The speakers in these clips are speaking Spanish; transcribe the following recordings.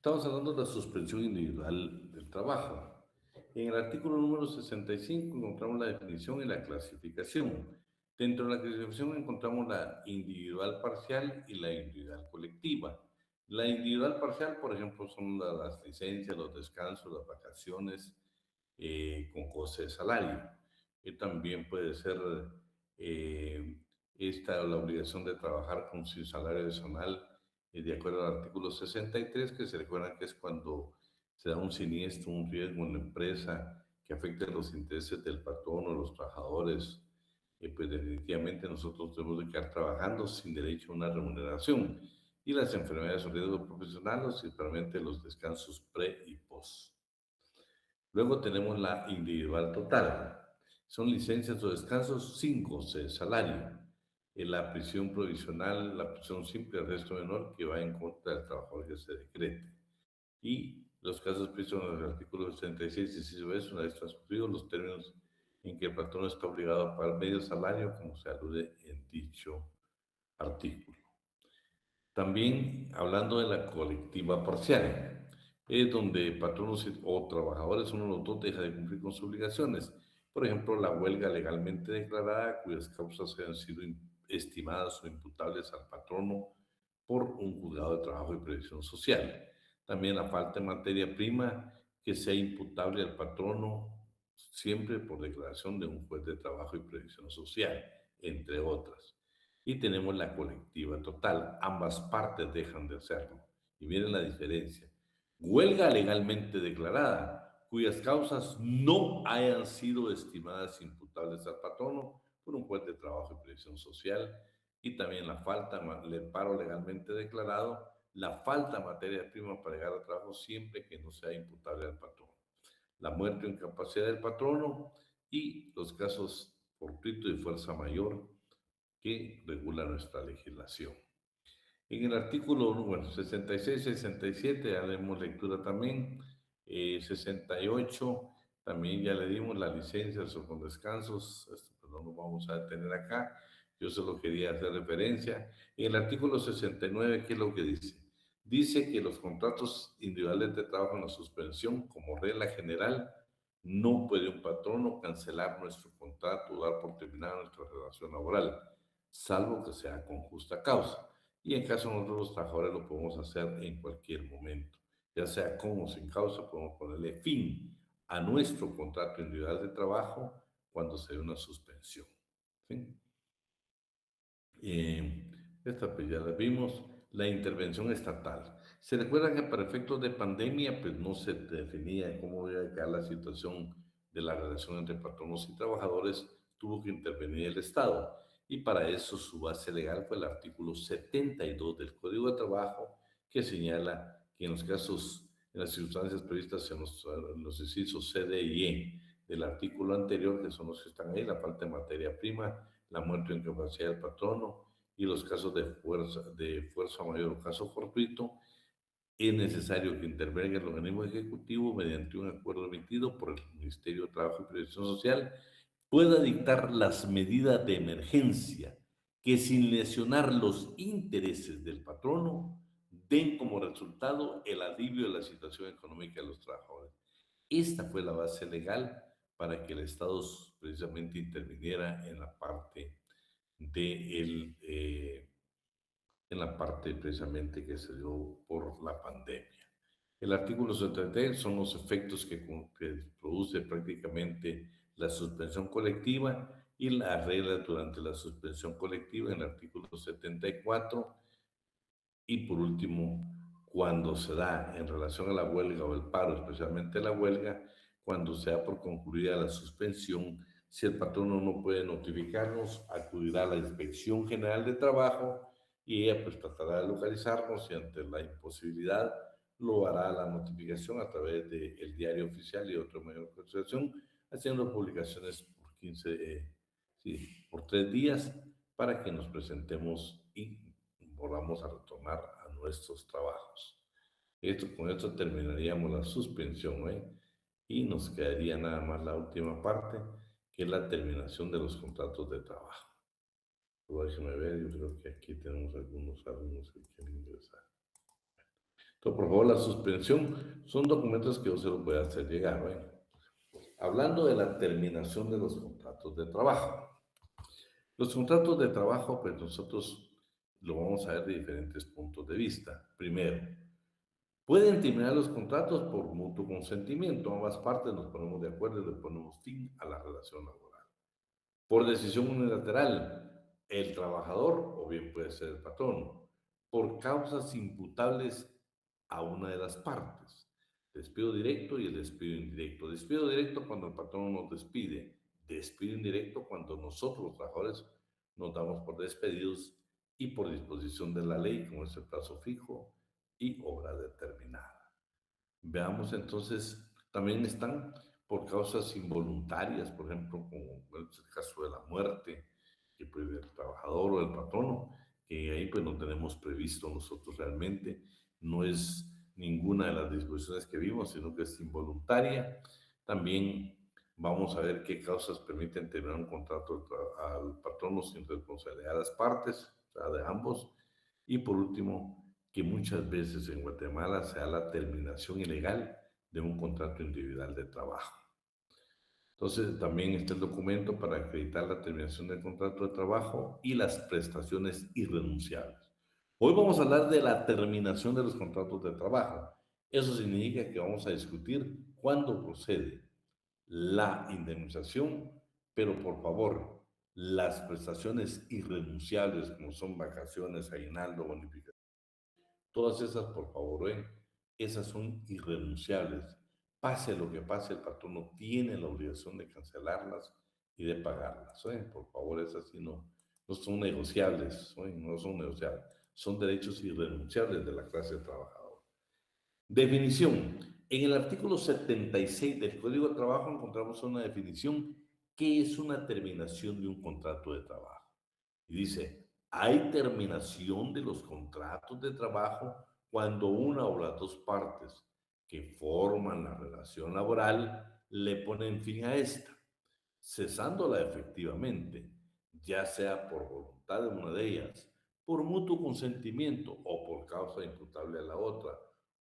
Estamos hablando de la suspensión individual del trabajo. En el artículo número 65 encontramos la definición y la clasificación. Dentro de la clasificación encontramos la individual parcial y la individual colectiva. La individual parcial, por ejemplo, son las licencias, los descansos, las vacaciones con goce de salario. Y también puede ser eh, esta la obligación de trabajar con su salario adicional de acuerdo al artículo 63, que se recuerda que es cuando se da un siniestro, un riesgo en la empresa que afecte los intereses del patrón o los trabajadores, pues definitivamente nosotros debemos de quedar trabajando sin derecho a una remuneración. Y las enfermedades o riesgos profesionales y realmente los descansos pre y post. Luego tenemos la individual total. Son licencias o descansos sin goce de salario. En la prisión provisional, la prisión simple, arresto menor, que va en contra del trabajador que se decrete. Y los casos previstos en el artículo 66 y 6 una vez transcurridos los términos en que el patrón está obligado a pagar medio salario, como se alude en dicho artículo. También hablando de la colectiva parcial, es donde patronos o trabajadores, uno de los dos, deja de cumplir con sus obligaciones. Por ejemplo, la huelga legalmente declarada, cuyas causas hayan sido estimadas o imputables al patrono por un juzgado de trabajo y previsión social. También la falta de materia prima que sea imputable al patrono siempre por declaración de un juez de trabajo y previsión social, entre otras. Y tenemos la colectiva total. Ambas partes dejan de hacerlo. Y miren la diferencia. Huelga legalmente declarada, cuyas causas no hayan sido estimadas imputables al patrono por un juez de trabajo y previsión social. Y también la falta de paro legalmente declarado, la falta de materia prima para llegar al trabajo siempre que no sea imputable al patrono. La muerte o incapacidad del patrono y los casos fortuito y fuerza mayor que regula nuestra legislación. En el artículo bueno, 66, 67, ya le dimos lectura también, 68, también ya le dimos las licencias o con descansos, esto pues no nos vamos a detener acá, yo solo quería hacer referencia. En el artículo 69, ¿qué es lo que dice? Dice que los contratos individuales de trabajo en la suspensión, como regla general, no puede un patrono cancelar nuestro contrato o dar por terminada nuestra relación laboral, salvo que sea con justa causa. Y en caso de nosotros los trabajadores lo podemos hacer en cualquier momento, ya sea con o sin causa, podemos ponerle fin a nuestro contrato individual de trabajo cuando se dé una suspensión. ¿Sí? Esta pues ya la vimos, la intervención estatal. Se recuerda que para efectos de pandemia pues no se definía cómo iba a quedar la situación de la relación entre patronos y trabajadores, tuvo que intervenir el Estado. Y para eso su base legal fue el artículo 72 del Código de Trabajo, que señala que en los casos, en las circunstancias previstas en los incisos C, D y E del artículo anterior, que son los que están ahí, la falta de materia prima, la muerte o incapacidad del patrono y los casos de fuerza mayor o caso fortuito, es necesario que intervenga el organismo ejecutivo mediante un acuerdo emitido por el Ministerio de Trabajo y Previsión Social, pueda dictar las medidas de emergencia que sin lesionar los intereses del patrono den como resultado el alivio de la situación económica de los trabajadores. Esta fue la base legal para que el Estado precisamente interviniera de el, en la parte precisamente que se dio por la pandemia. El artículo 73 son los efectos que produce prácticamente la suspensión colectiva y las reglas durante la suspensión colectiva en el artículo 74. Y por último, cuando se da en relación a la huelga o el paro, especialmente la huelga, cuando se da por concluida la suspensión, si el patrono no puede notificarnos, acudirá a la Inspección General de Trabajo y ella pues tratará de localizarnos y ante la imposibilidad lo hará la notificación a través del diario oficial y otro medio de comunicación, haciendo publicaciones por 15, sí, por 3 días para que nos presentemos y volvamos a retornar a nuestros trabajos. Con esto terminaríamos la suspensión, ¿eh? Y nos quedaría nada más la última parte, que es la terminación de los contratos de trabajo. Pero déjeme ver, yo creo que aquí tenemos algunos alumnos que quieren ingresar. Entonces, por favor, la suspensión son documentos que yo se los voy a hacer llegar, ¿eh? Hablando de la terminación de los contratos de trabajo. Los contratos de trabajo, pues nosotros lo vamos a ver de diferentes puntos de vista. Primero, pueden terminar los contratos por mutuo consentimiento. Ambas partes nos ponemos de acuerdo y le ponemos fin a la relación laboral. Por decisión unilateral, el trabajador o bien puede ser el patrón, por causas imputables a una de las partes. Despido directo y el despido indirecto. Despido directo cuando el patrón nos despide. Despido indirecto cuando nosotros los trabajadores nos damos por despedidos y por disposición de la ley, como es el plazo fijo y obra determinada. Veamos entonces, también están por causas involuntarias, por ejemplo, como es el caso de la muerte, que puede el trabajador o el patrono, que ahí pues no tenemos previsto nosotros realmente, no es ninguna de las disposiciones que vimos, sino que es involuntaria. También vamos a ver qué causas permiten terminar un contrato al patrono sin responsabilidad de las partes, o sea, de ambos. Y por último, que muchas veces en Guatemala se da la terminación ilegal de un contrato individual de trabajo. Entonces, también está el documento para acreditar la terminación del contrato de trabajo y las prestaciones irrenunciables. Hoy vamos a hablar de la terminación de los contratos de trabajo. Eso significa que vamos a discutir cuándo procede la indemnización, pero por favor, las prestaciones irrenunciables, como son vacaciones, aguinaldo, bonificación, todas esas, por favor, esas son irrenunciables. Pase lo que pase, el patrono tiene la obligación de cancelarlas y de pagarlas. Por favor, esas sí no son negociables, no son negociables. Son derechos irrenunciables de la clase trabajadora. Definición. En el artículo 76 del Código de Trabajo encontramos una definición que es una terminación de un contrato de trabajo. Y dice, hay terminación de los contratos de trabajo cuando una o las dos partes que forman la relación laboral le ponen fin a esta, cesándola efectivamente, ya sea por voluntad de una de ellas, por mutuo consentimiento o por causa imputable a la otra,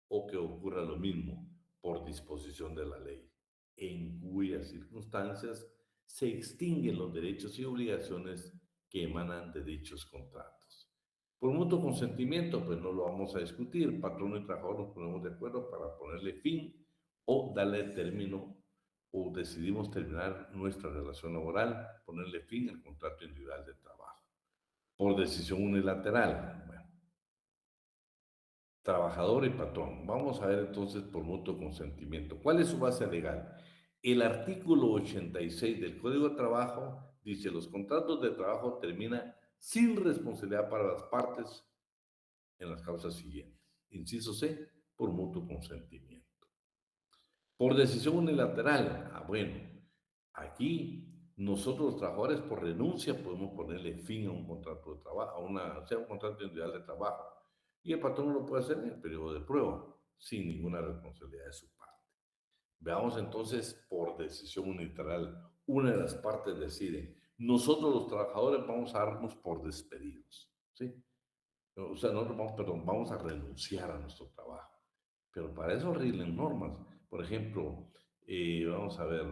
o que ocurra lo mismo por disposición de la ley, en cuyas circunstancias se extinguen los derechos y obligaciones que emanan de dichos contratos. Por mutuo consentimiento, pues no lo vamos a discutir, patrón y trabajador nos ponemos de acuerdo para ponerle fin o darle término o decidimos terminar nuestra relación laboral, ponerle fin al contrato individual de trabajo. Por decisión unilateral, bueno, trabajador y patrón. Vamos a ver entonces por mutuo consentimiento. ¿Cuál es su base legal? El artículo 86 del Código de Trabajo dice, los contratos de trabajo terminan sin responsabilidad para las partes en las causas siguientes. Inciso C, por mutuo consentimiento. Por decisión unilateral, bueno, aquí nosotros los trabajadores por renuncia podemos ponerle fin a un contrato de trabajo, o sea, un contrato individual de trabajo. Y el patrón lo puede hacer en el periodo de prueba, sin ninguna responsabilidad de su parte. Veamos entonces por decisión unilateral. Una de las partes decide, nosotros los trabajadores vamos a darnos por despedidos, ¿sí? O sea, nosotros vamos a renunciar a nuestro trabajo. Pero para eso rigen normas. Por ejemplo, vamos a ver,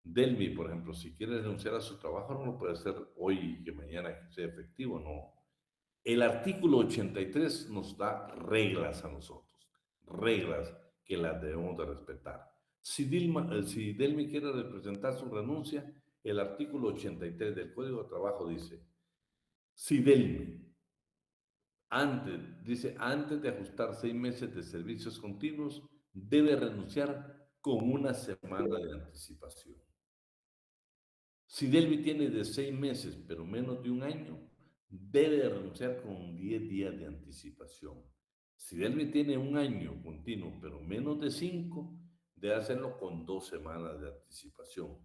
Delmi, por ejemplo, si quiere renunciar a su trabajo, no lo puede hacer hoy y que mañana sea efectivo, no. El artículo 83 nos da reglas a nosotros, reglas que las debemos de respetar. Si Delmi quiere representar su renuncia, el artículo 83 del Código de Trabajo dice, si Delmi antes de ajustar 6 meses de servicios continuos, debe renunciar con una semana de anticipación. Si Delmi tiene de 6 meses, pero menos de un año, debe renunciar con 10 días de anticipación. Si Delmi tiene un año continuo, pero menos de 5, debe hacerlo con 2 semanas de anticipación.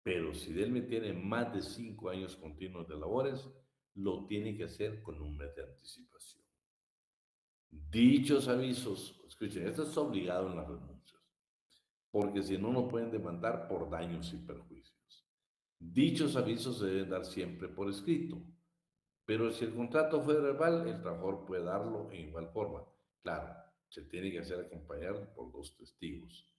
Pero si Delmi tiene más de 5 años continuos de labores, lo tiene que hacer con un mes de anticipación. Dichos avisos, escuchen, esto es obligado en las renuncias, porque si no, no pueden demandar por daños y perjuicios. Dichos avisos se deben dar siempre por escrito, pero si el contrato fue verbal, el trabajador puede darlo en igual forma. Claro, se tiene que hacer acompañar por dos testigos.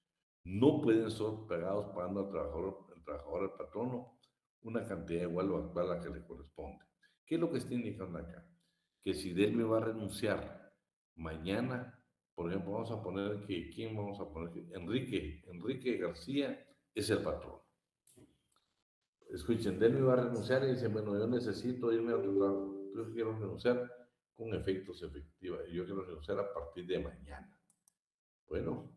No pueden ser pagados pagando al trabajador, al patrono, una cantidad igual o actual a la que le corresponde. ¿Qué es lo que está indicando acá? Que si Delmi va a renunciar mañana, por ejemplo, vamos a poner que, ¿quién vamos a poner? Enrique García es el patrón. Escuchen, Delmi va a renunciar y dice, bueno, yo necesito irme a otro trabajo. Yo quiero renunciar con efectos efectivos. Yo quiero renunciar a partir de mañana. Bueno,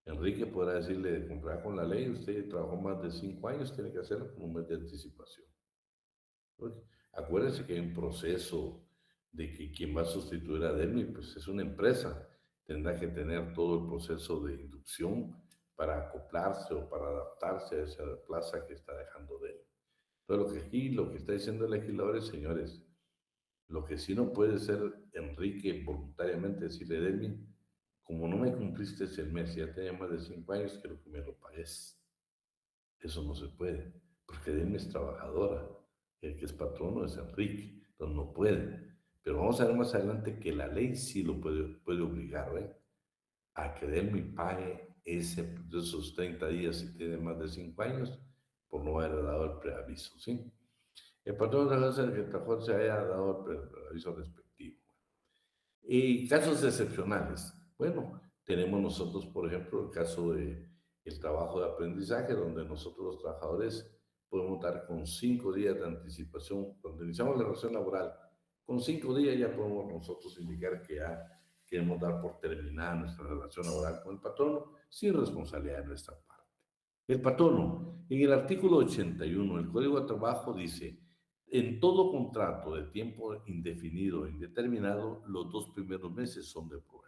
Enrique podrá decirle de comprar con la ley, usted trabajó más de 5 años, tiene que hacerlo con un mes de anticipación. Pues, acuérdense que hay un proceso de que quien va a sustituir a Delmi, pues es una empresa, tendrá que tener todo el proceso de inducción para acoplarse o para adaptarse a esa plaza que está dejando Delmi. Pero lo que aquí, lo que está diciendo el legislador es, señores, lo que sí no puede ser Enrique voluntariamente decirle, Delmi, como no me cumpliste el mes, ya tenía más de 5 años, quiero que me lo pagues. Eso no se puede, porque Delmi es trabajadora, el que es patrono es Enrique, entonces no puede. Pero vamos a ver más adelante que la ley sí lo puede obligar, ¿eh? A que Delmi pague esos 30 días si tiene más de 5 años por no haber dado el preaviso, ¿sí? El patrón debe hacer que el trabajador se haya dado el preaviso respectivo. Y casos excepcionales. Bueno, tenemos nosotros, por ejemplo, el caso de el trabajo de aprendizaje, donde nosotros los trabajadores podemos dar con 5 días de anticipación, cuando iniciamos la relación laboral, con 5 días ya podemos nosotros indicar que ya queremos dar por terminada nuestra relación laboral con el patrono, sin responsabilidad de nuestra parte. El patrono, en el artículo 81 del Código de Trabajo dice, en todo contrato de tiempo indefinido o indeterminado, los 2 primeros meses son de prueba.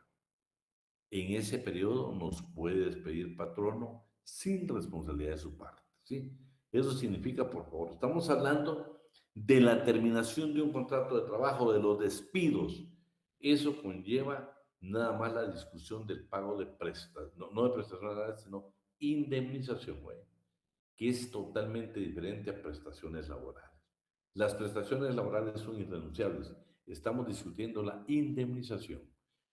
En ese periodo nos puede despedir patrono sin responsabilidad de su parte, ¿sí? Eso significa, por favor, estamos hablando de la terminación de un contrato de trabajo, de los despidos. Eso conlleva nada más la discusión del pago de prestaciones, no de prestaciones, sino indemnización, güey, que es totalmente diferente a prestaciones laborales. Las prestaciones laborales son irrenunciables. Estamos discutiendo la indemnización.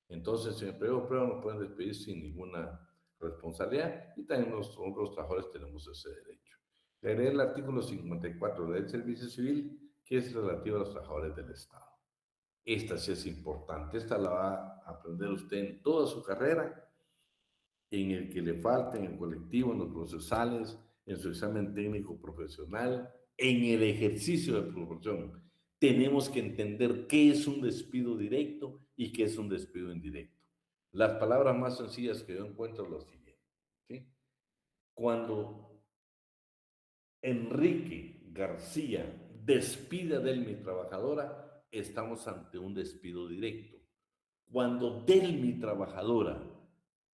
Entonces, si en empleo o prueba no pueden despedir sin ninguna responsabilidad y también los trabajadores tenemos ese derecho. Le agregué el artículo 54 del Servicio Civil, que es relativo a los trabajadores del Estado. Esta sí es importante. Esta la va a aprender usted en toda su carrera, en el que le falta, en el colectivo, en los procesales, en su examen técnico profesional, en el ejercicio de profesión. Tenemos que entender qué es un despido directo y qué es un despido indirecto. Las palabras más sencillas que yo encuentro son las siguientes, ¿sí? Cuando Enrique García despide a Delmi trabajadora, estamos ante un despido directo. Cuando Delmi trabajadora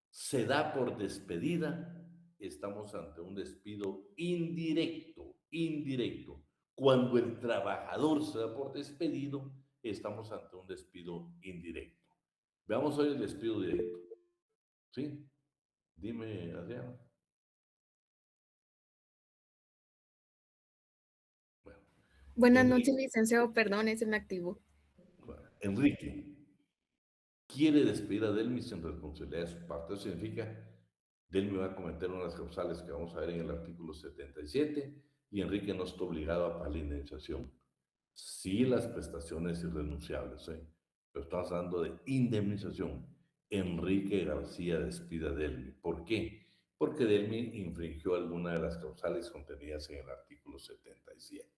se da por despedida, estamos ante un despido indirecto, indirecto. Cuando el trabajador se da por despedido, estamos ante un despido indirecto. Veamos hoy el despido directo. ¿Sí? Dime, Adriana. Bueno, Buenas noches, Enrique, licenciado. Perdón, se me activó. Enrique quiere despedir a Delmi sin responsabilidad de su parte. Eso significa, Delmi va a cometer unas causales que vamos a ver en el artículo 77 y Enrique no está obligado a pagar la indemnización. Sí, las prestaciones irrenunciables, ¿eh? Pero estamos hablando de indemnización. Enrique García despida a Delmi. ¿Por qué? Porque Delmi infringió alguna de las causales contenidas en el artículo 77.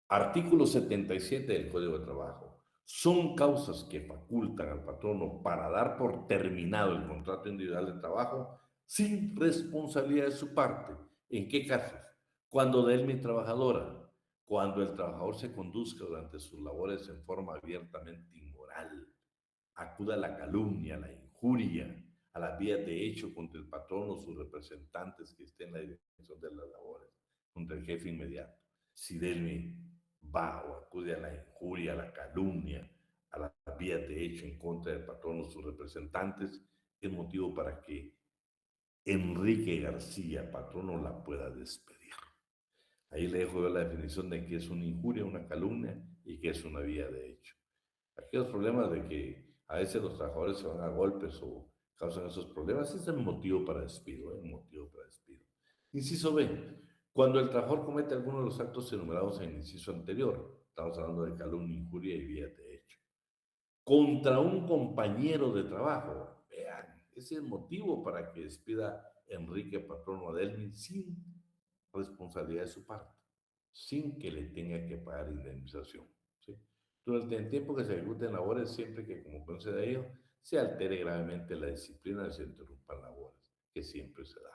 Artículo 77 del Código de Trabajo. Son causas que facultan al patrono para dar por terminado el contrato individual de trabajo sin responsabilidad de su parte. ¿En qué casos? Cuando Delmi trabajadora, cuando el trabajador se conduzca durante sus labores en forma abiertamente inmoral, acuda a la calumnia, a la injuria, a las vías de hecho contra el patrón o sus representantes que estén en la dirección de las labores, contra el jefe inmediato. Si Delmi va o acude a la injuria, a la calumnia, a las vías de hecho en contra del patrón o sus representantes, es motivo para que Enrique García, patrono, la pueda despedir. Ahí le dejo yo la definición de qué es una injuria, una calumnia y qué es una vía de hecho. Aquellos problemas de que a veces los trabajadores se van a golpes o causan esos problemas, ese es el motivo para despido, ¿eh? Motivo para despido. Inciso B, cuando el trabajador comete alguno de los actos enumerados en el inciso anterior, estamos hablando de calumnia, injuria y vía de hecho, contra un compañero de trabajo, vean, ese es el motivo para que despida Enrique Patrono Adelmi sin responsabilidad de su parte, sin que le tenga que pagar indemnización. ¿Sí? Durante el tiempo que se ejecuten labores, siempre que como consecuencia de ello se altere gravemente la disciplina y se interrumpan labores, que siempre se da.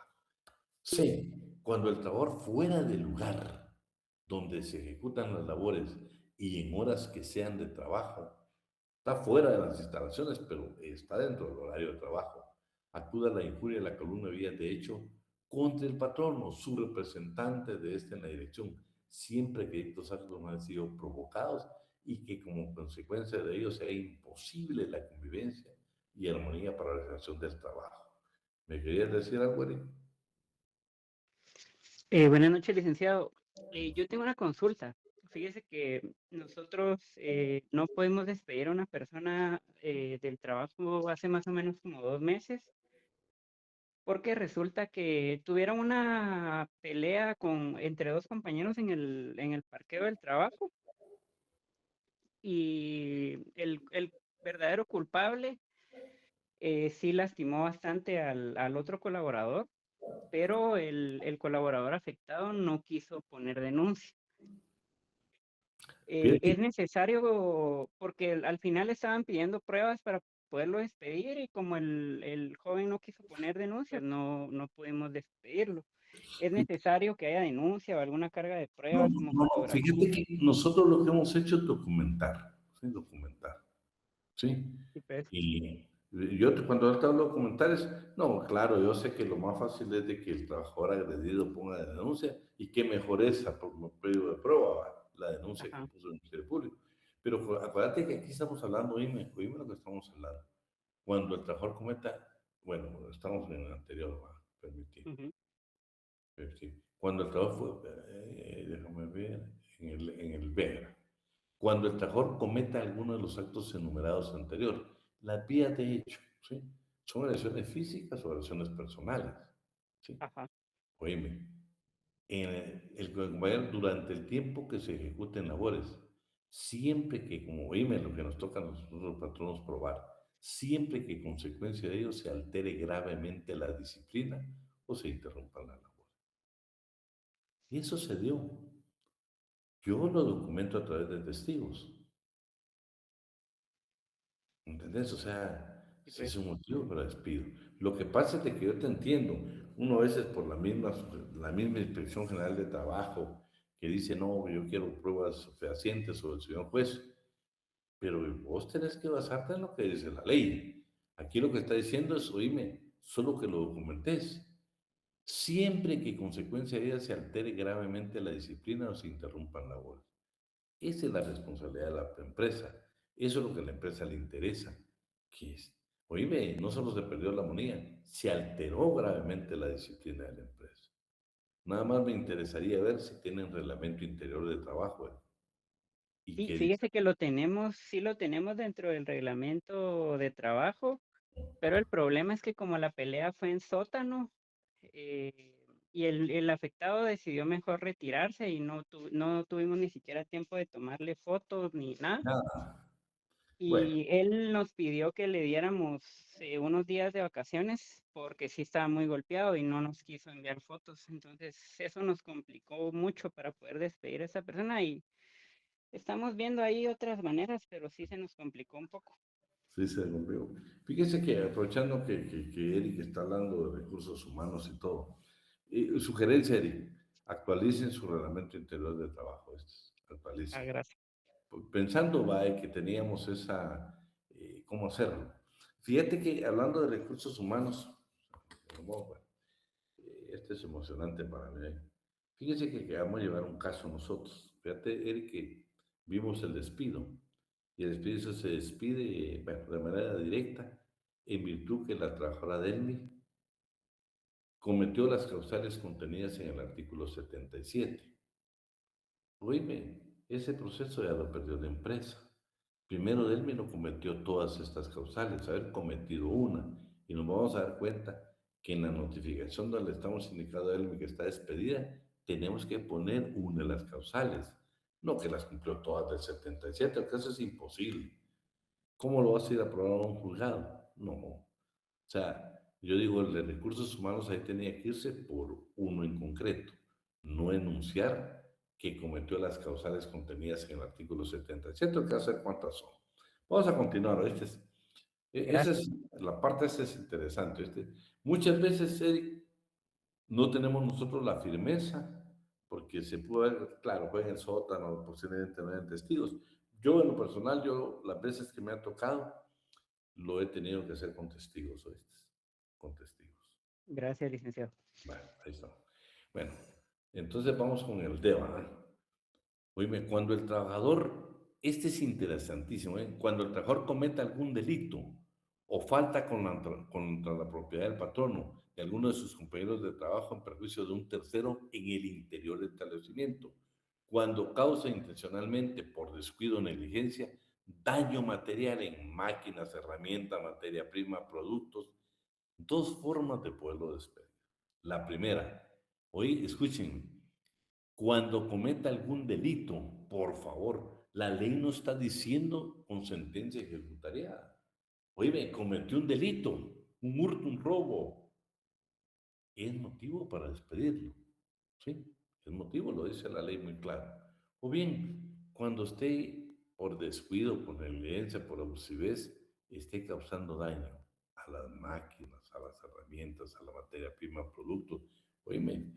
C. Cuando el trabajador fuera del lugar donde se ejecutan las labores y en horas que sean de trabajo, está fuera de las instalaciones, pero está dentro del horario de trabajo, acuda la injuria y la calumnia vía de hecho contra el patrón o su representante de este en la dirección, siempre que estos actos no han sido provocados y que como consecuencia de ello sea imposible la convivencia y armonía para la realización del trabajo. ¿Me querías decir algo, Eric? Buenas noches, licenciado. Yo tengo una consulta. Fíjese que nosotros no podemos despedir a una persona del trabajo hace más o menos como 2 meses, porque resulta que tuvieron una pelea entre dos compañeros en el parqueo del trabajo y el verdadero culpable sí lastimó bastante al otro colaborador, pero el colaborador afectado no quiso poner denuncia. Fíjate, Es necesario, porque al final estaban pidiendo pruebas para poderlo despedir y como el joven no quiso poner denuncias, no pudimos despedirlo. Es necesario que haya denuncia o alguna carga de no, pruebas como no, no, fíjate fotografía. que nosotros lo que hemos hecho es documentar, ¿sí? Documentar, ¿sí? Sí, pues. Y yo cuando te hablo de documentales, no, claro, yo sé que lo más fácil es de que el trabajador agredido ponga la denuncia y que mejor esa por medio de prueba, ¿va? La denuncia que Ajá. puso el Ministerio Público. Pero acuérdate que aquí estamos hablando, oíme lo que estamos hablando. Cuando el trabajador cometa, bueno, estamos en el anterior, ¿va? Ujú. Permitir. Cuando el trabajador fue, déjame ver, en el B. Cuando el trabajador cometa alguno de los actos enumerados anterior, las vías de hecho, ¿sí? Son agresiones físicas o agresiones personales, ¿sí? Ajá. Oíme, el compañero durante el tiempo que se ejecuten labores, siempre que, como oíme, lo que nos toca a nosotros los patronos probar, siempre que consecuencia de ello se altere gravemente la disciplina o se interrumpa la labor. Y eso se dio. Yo lo documento a través de testigos. ¿Entendés? O sea, Sí, sí pues. es un motivo para despido. Lo que pasa es de que yo te entiendo. Uno a veces por la misma Inspección General de Trabajo que dice, no, yo quiero pruebas fehacientes sobre el señor juez, pero vos tenés que basarte en lo que dice la ley. Aquí lo que está diciendo es, oíme, solo que lo documentes. Siempre que consecuencia de ella se altere gravemente la disciplina o se interrumpan labores. Esa es la responsabilidad de la empresa. Eso es lo que a la empresa le interesa. Que es, oíme, no solo se perdió la moneda, se alteró gravemente la disciplina de la empresa. Nada más me interesaría ver si tienen reglamento interior de trabajo, y Sí, qué dice. fíjese que sí lo tenemos dentro del reglamento de trabajo, pero el problema es que como la pelea fue en sótano, eh, y el afectado decidió mejor retirarse y no tuvimos ni siquiera tiempo de tomarle fotos ni nada. Nada. Bueno, Y él nos pidió que le diéramos unos días de vacaciones porque sí estaba muy golpeado y no nos quiso enviar fotos. Entonces eso nos complicó mucho para poder despedir a esa persona y estamos viendo ahí otras maneras, pero sí se nos complicó un poco. sí se cumplió. Fíjese que aprovechando que Eric está hablando de recursos humanos y todo, sugerencia, Eric, actualicen su reglamento interior de trabajo. Ah, Actualicen. gracias. Pensando, va, que teníamos esa, cómo hacerlo. Fíjate que hablando de recursos humanos, bueno, este es emocionante para mí. Fíjese que vamos a llevar un caso nosotros. Fíjate, Eric, que vimos el despido. Y el despido se despide, bueno, de manera directa, en virtud que la trabajadora Delmi cometió las causales contenidas en el artículo 77. Oíme, ese proceso ya lo perdió la empresa. Primero Delmi no cometió todas estas causales, haber cometido una. Y nos vamos a dar cuenta que en la notificación donde estamos indicando a Delmi que está despedida, tenemos que poner una de las causales. No que las cumplió todas del 77, porque eso es imposible. ¿Cómo lo vas a ir a probar a un juzgado? No. O sea, yo digo, el de recursos humanos ahí tenía que irse por uno en concreto, no enunciar que cometió las causales contenidas en el artículo 77, que va a ser cuántas son. Vamos a continuar, esa Gracias. es la parte esa es interesante. Muchas veces, Eric, no tenemos nosotros la firmeza, porque se puede ver, claro, fue en el sótano, posiblemente no hayan testigos. Yo, en lo personal, las veces que me ha tocado, lo he tenido que hacer con testigos, ¿oíste? Con testigos. Gracias, licenciado. Bueno, ahí está. Bueno, entonces vamos con el DEVA. Oíme, cuando el trabajador, este es interesantísimo, ¿eh? Cuando el trabajador cometa algún delito o falta contra la propiedad del patrono de alguno de sus compañeros de trabajo en perjuicio de un tercero en el interior del establecimiento, cuando causa intencionalmente por descuido o negligencia daño material en máquinas, herramientas, materia prima, productos, dos formas de poderlo despedir. La primera, hoy escuchen, cuando cometa algún delito, por favor, la ley no está diciendo con sentencia ejecutariada. Oye, cometió un delito, un hurto, un robo, es motivo para despedirlo. ¿Sí? El motivo lo dice la ley muy claro. O bien, cuando esté por descuido, por negligencia, por abusividad, esté causando daño a las máquinas, a las herramientas, a la materia prima, productos. Oíme,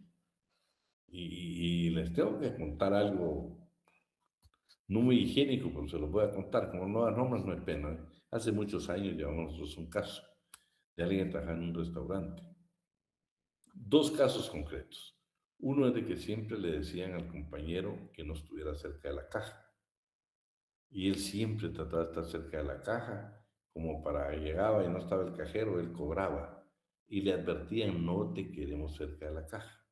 y les tengo que contar algo no muy higiénico, pero se lo voy a contar. Como no da nombres, no hay pena. ¿Eh? Hace muchos años llevamos nosotros un caso de alguien que trabajaba en un restaurante. Dos casos concretos. Uno es de que siempre le decían al compañero que no estuviera cerca de la caja. Y él siempre trataba de estar cerca de la caja, como para llegaba y no estaba el cajero, él cobraba. Y le advertían, no te queremos cerca de la caja.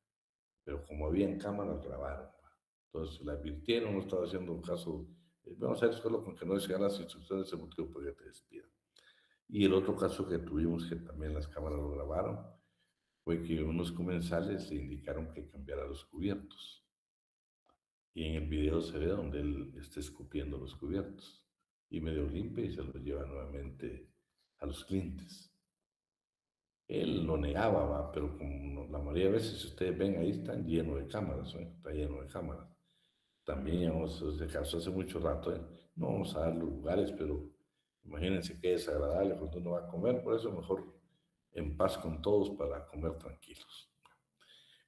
Pero como había cámaras, grabaron. Entonces le advirtieron, no estaba haciendo un caso. Vamos a ver solo con que no sigan las instrucciones, ese motivo porque te despidan. Y el otro caso que tuvimos, que también las cámaras lo grabaron, fue que unos comensales le indicaron que cambiara los cubiertos. Y en el video se ve donde él está escupiendo los cubiertos. Y medio limpia y se los lleva nuevamente a los clientes. Él lo negaba, ¿va? Pero como la mayoría de veces, si ustedes ven ahí, están llenos de cámaras, ¿eh? Está lleno de cámaras. También, se casó hace mucho rato, ¿eh? No vamos a dar los lugares, pero imagínense qué desagradable cuando uno va a comer, por eso mejor en paz con todos para comer tranquilos.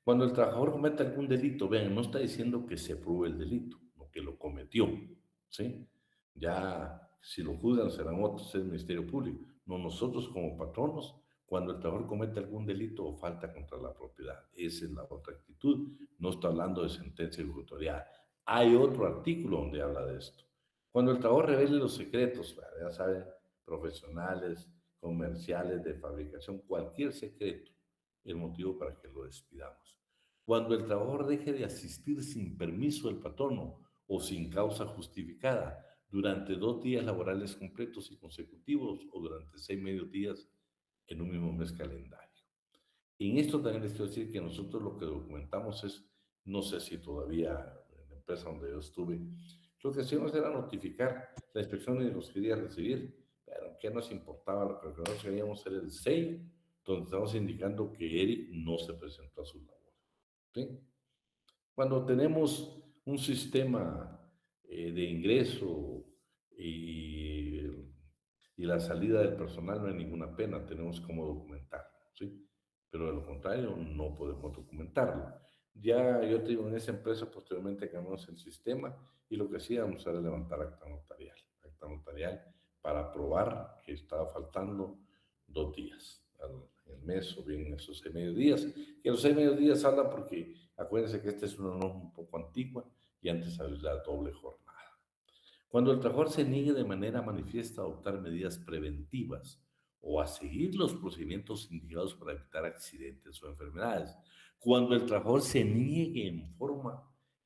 Cuando el trabajador comete algún delito, vean, no está diciendo que se pruebe el delito, no que lo cometió, ¿sí? Ya, si lo juzgan serán otros, es el Ministerio Público. No nosotros como patronos, cuando el trabajador comete algún delito o falta contra la propiedad. Esa es la otra actitud. No está hablando de sentencia ejecutorial. Hay otro artículo donde habla de esto. Cuando el trabajador revele los secretos, ya saben, profesionales, comerciales, de fabricación, cualquier secreto, el motivo para que lo despidamos. Cuando el trabajador deje de asistir sin permiso del patrono o sin causa justificada durante 2 días laborales completos y consecutivos o durante 6 medios días en un mismo mes calendario. En esto también les quiero decir que nosotros lo que documentamos es, no sé si todavía en la empresa donde yo estuve, lo que hacíamos era notificar, la inspección y los quería recibir, pero ¿qué nos importaba? Lo que nosotros queríamos era el 6, donde estamos indicando que Eric no se presentó a sus labores. ¿Sí? Cuando tenemos un sistema de ingreso y, y la salida del personal, no hay ninguna pena, tenemos cómo documentarlo, ¿sí? Pero de lo contrario, no podemos documentarlo. Ya yo te digo, en esa empresa posteriormente cambiamos el sistema y lo que hacíamos era levantar acta notarial para probar que estaba faltando 2 días en el mes o bien esos 6 mediodías. Que los 6 mediodías hablan porque acuérdense que esta es una norma un poco antigua y antes había la doble jornada. Cuando el trabajador se niegue de manera manifiesta a adoptar medidas preventivas o a seguir los procedimientos indicados para evitar accidentes o enfermedades. Cuando el trabajador se niegue en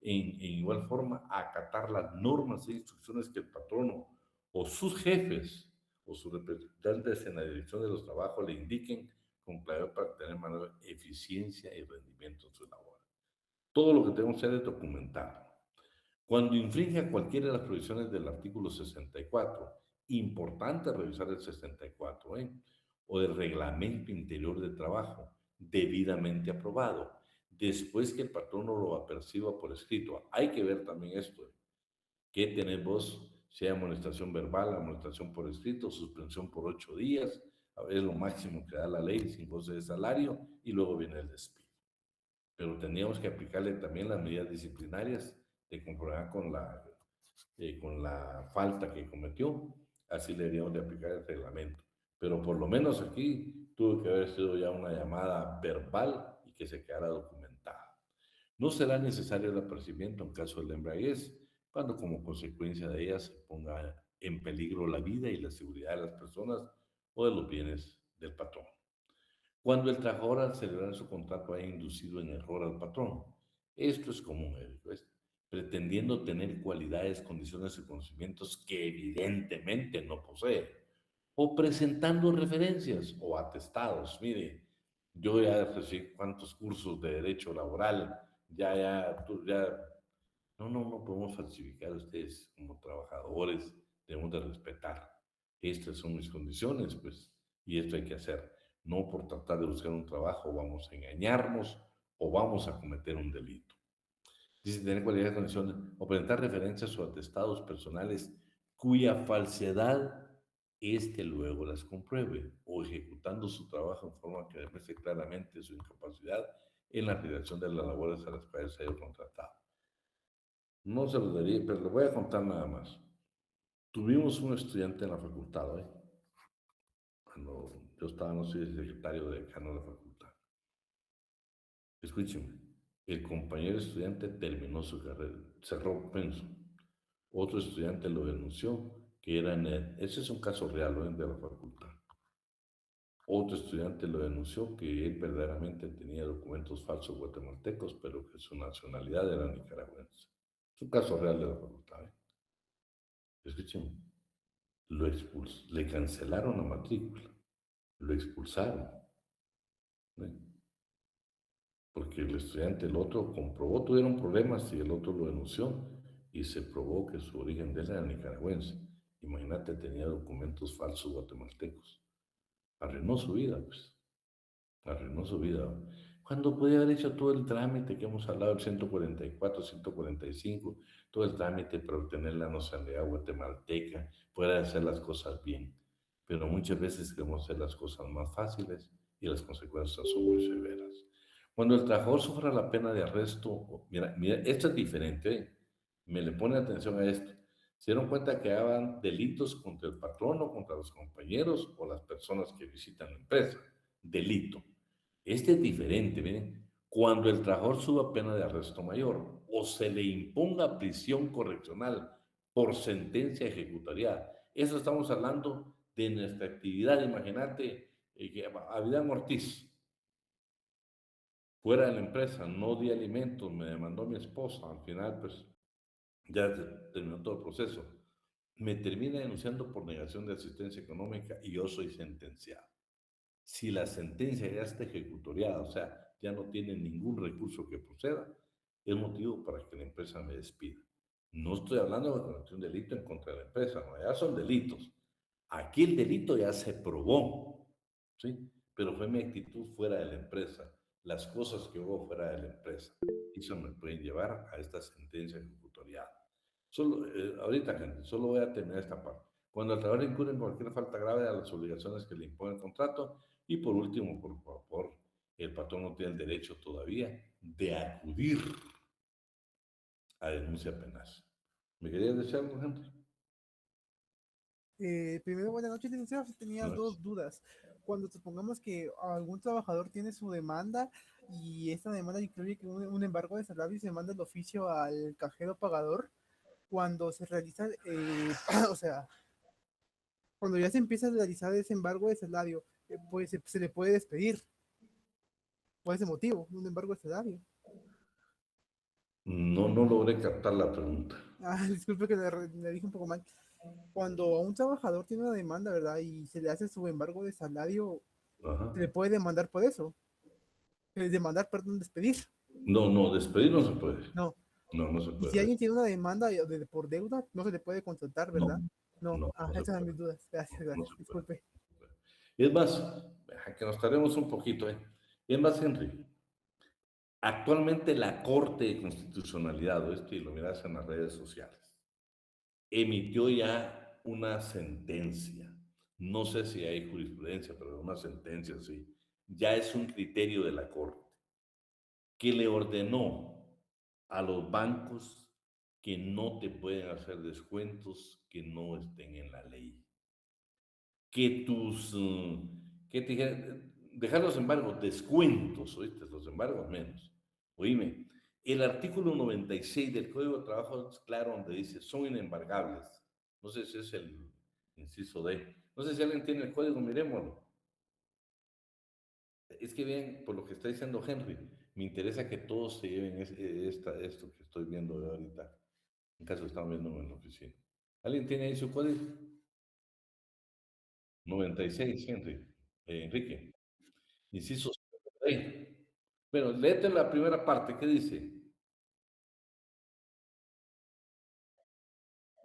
igual forma a acatar las normas e instrucciones que el patrono o sus jefes o sus representantes en la dirección de los trabajos le indiquen con claridad para tener mayor eficiencia y rendimiento en su labor. Todo lo que tenemos que hacer es documentar. Cuando infringe cualquiera de las provisiones del artículo 64, importante revisar el 64, o del reglamento interior de trabajo, debidamente aprobado, después que el patrón no lo aperciba por escrito. Hay que ver también esto, que tenemos, sea amonestación verbal, amonestación por escrito, suspensión por 8 días, es lo máximo que da la ley sin goce de salario, y luego viene el despido. Pero teníamos que aplicarle también las medidas disciplinarias de conformidad con la falta que cometió, así le deberíamos de aplicar el reglamento. Pero por lo menos aquí tuvo que haber sido ya una llamada verbal y que se quedara documentada. No será necesario el apercibimiento en caso de la embriaguez, cuando como consecuencia de ella se ponga en peligro la vida y la seguridad de las personas o de los bienes del patrón. Cuando el trabajador al celebrar su contrato haya inducido en error al patrón, esto es común, ¿ves? Pretendiendo tener cualidades, condiciones y conocimientos que evidentemente no posee, o presentando referencias o atestados. Mire, yo ya recibí cuántos cursos de derecho laboral, ya, no podemos falsificar. Ustedes como trabajadores debemos de respetar. Estas son mis condiciones, pues, y esto hay que hacer. No por tratar de buscar un trabajo vamos a engañarnos o vamos a cometer un delito. Dice tener cualidades, condiciones o presentar referencias o atestados personales cuya falsedad este luego las compruebe, o ejecutando su trabajo en forma que demuestre claramente su incapacidad en la realización de las labores a las cuales se haya contratado. No se lo daría, pero le voy a contar nada más. Tuvimos un estudiante en la facultad, cuando yo estaba, no soy secretario de decano de la facultad. Escúchenme, el compañero estudiante terminó su carrera, cerró penso. Otro estudiante lo denunció, que era ese es un caso real, de la facultad. Otro estudiante lo denunció que él verdaderamente tenía documentos falsos guatemaltecos, pero que su nacionalidad era nicaragüense. Es un caso real de la facultad. Escuchen, le cancelaron la matrícula, lo expulsaron, ¿no? Porque el estudiante, el otro comprobó, tuvieron problemas y el otro lo denunció y se probó que su origen de él era nicaragüense. Imagínate, tenía documentos falsos guatemaltecos. Arruinó su vida, pues. Arruinó su vida. Cuando podía haber hecho todo el trámite que hemos hablado, el 144, 145, todo el trámite para obtener la nacionalidad guatemalteca, poder hacer las cosas bien. Pero muchas veces queremos hacer las cosas más fáciles y las consecuencias son muy severas. Cuando el trabajador sufra la pena de arresto, mira, esto es diferente, me le pone atención a esto. Se dieron cuenta que hagan delitos contra el patrón o contra los compañeros o las personas que visitan la empresa. Delito. Este es diferente, miren. Cuando el trabajador suba pena de arresto mayor o se le imponga prisión correccional por sentencia ejecutorial. Eso estamos hablando de nuestra actividad. Imagínate que Avidán Ortiz, fuera de la empresa, no di alimentos, me demandó mi esposa. Al final, pues, ya terminó todo el proceso. Me termina denunciando por negación de asistencia económica y yo soy sentenciado. Si la sentencia ya está ejecutoriada, o sea, ya no tiene ningún recurso que proceda, es motivo para que la empresa me despida. No estoy hablando de cometer un delito en contra de la empresa, no, ya son delitos. Aquí el delito ya se probó, ¿sí? Pero fue mi actitud fuera de la empresa, las cosas que hubo fuera de la empresa. Eso me pueden llevar a esta sentencia ejecutoriada. Solo, ahorita, gente, solo voy a terminar esta parte. Cuando el trabajador incurre en cualquier falta grave a las obligaciones que le impone el contrato, y por último, por favor, el patrón no tiene el derecho todavía de acudir a denuncia penal. ¿Me querías decir algo, gente? Primero, buenas noches, licenciado. Sí, tenía No. dos dudas. Cuando supongamos que algún trabajador tiene su demanda y esta demanda incluye que un embargo de salario y se manda el oficio al cajero pagador, cuando se realiza, o sea, cuando ya se empieza a realizar ese embargo de salario, pues se le puede despedir por ese motivo, un embargo de salario. No logré captar la pregunta. Disculpe que le dije un poco mal. Cuando a un trabajador tiene una demanda, ¿verdad? Y se le hace su embargo de salario, Ajá. se le puede demandar por eso. Demandar, perdón, despedir. No, no, despedir no se puede. No. No, no se Y si puede. alguien tiene una demanda por deuda, no se le puede contratar, No, ¿verdad? No. no, Ah, no se esas eran puede. mis dudas. Gracias, No gracias. se puede. Disculpe. Y es más, que nos tardemos un poquito, ¿eh? Y es más, Henry, actualmente la Corte de Constitucionalidad, o esto y lo miras en las redes sociales, emitió ya una sentencia. No sé si hay jurisprudencia, pero una sentencia sí. Ya es un criterio de la Corte que le ordenó a los bancos que no te pueden hacer descuentos que no estén en la ley. Que tus, que te dejar los embargos, descuentos, oíste, los embargos menos. Oíme, el artículo 96 del Código de Trabajo es claro donde dice, son inembargables. No sé si es el inciso D. No sé si alguien tiene el código, miremoslo. Es que bien, por lo que está diciendo Henry, me interesa que todos se lleven esto que estoy viendo de ahorita, en caso estamos viendo en la oficina. ¿Alguien tiene ahí su código? 96, Henry. Enrique. Inciso C. Bueno, léete la primera parte, ¿qué dice?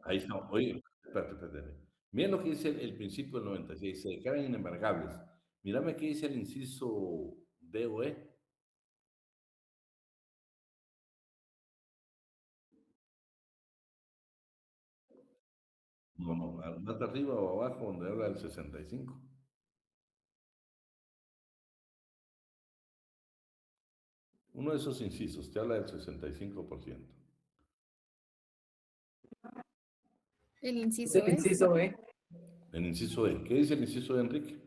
Ahí está. Oye, espérate. Miren lo que dice el principio del 96. Se declaran inembargables. Mírame qué dice el inciso D o E. No, no, más arriba o abajo donde habla del 65. Uno de esos incisos te habla del 65%. El Es el inciso E. inciso E. El inciso E. ¿Qué dice el inciso de Enrique?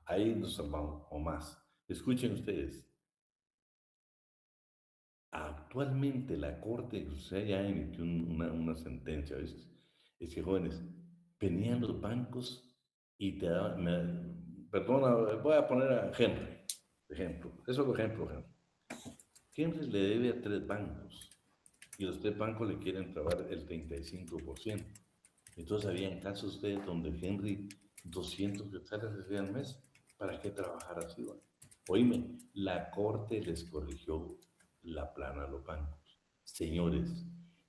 Ahí nos salvamos, o más. Escuchen ustedes. Actualmente la Corte, o sea, ya emitió una sentencia, ¿viste? Es que jóvenes, venían los bancos y te daban, perdona, voy a poner a Henry, ejemplo, eso es el ejemplo, Henry. Henry le debe a 3 bancos y los 3 bancos le quieren trabar el 35%. Entonces habían casos de donde Henry 200 quetzales recibía al mes. ¿Para qué trabajar así? Bueno? Oíme, la Corte les corrigió la plana a los bancos. Señores,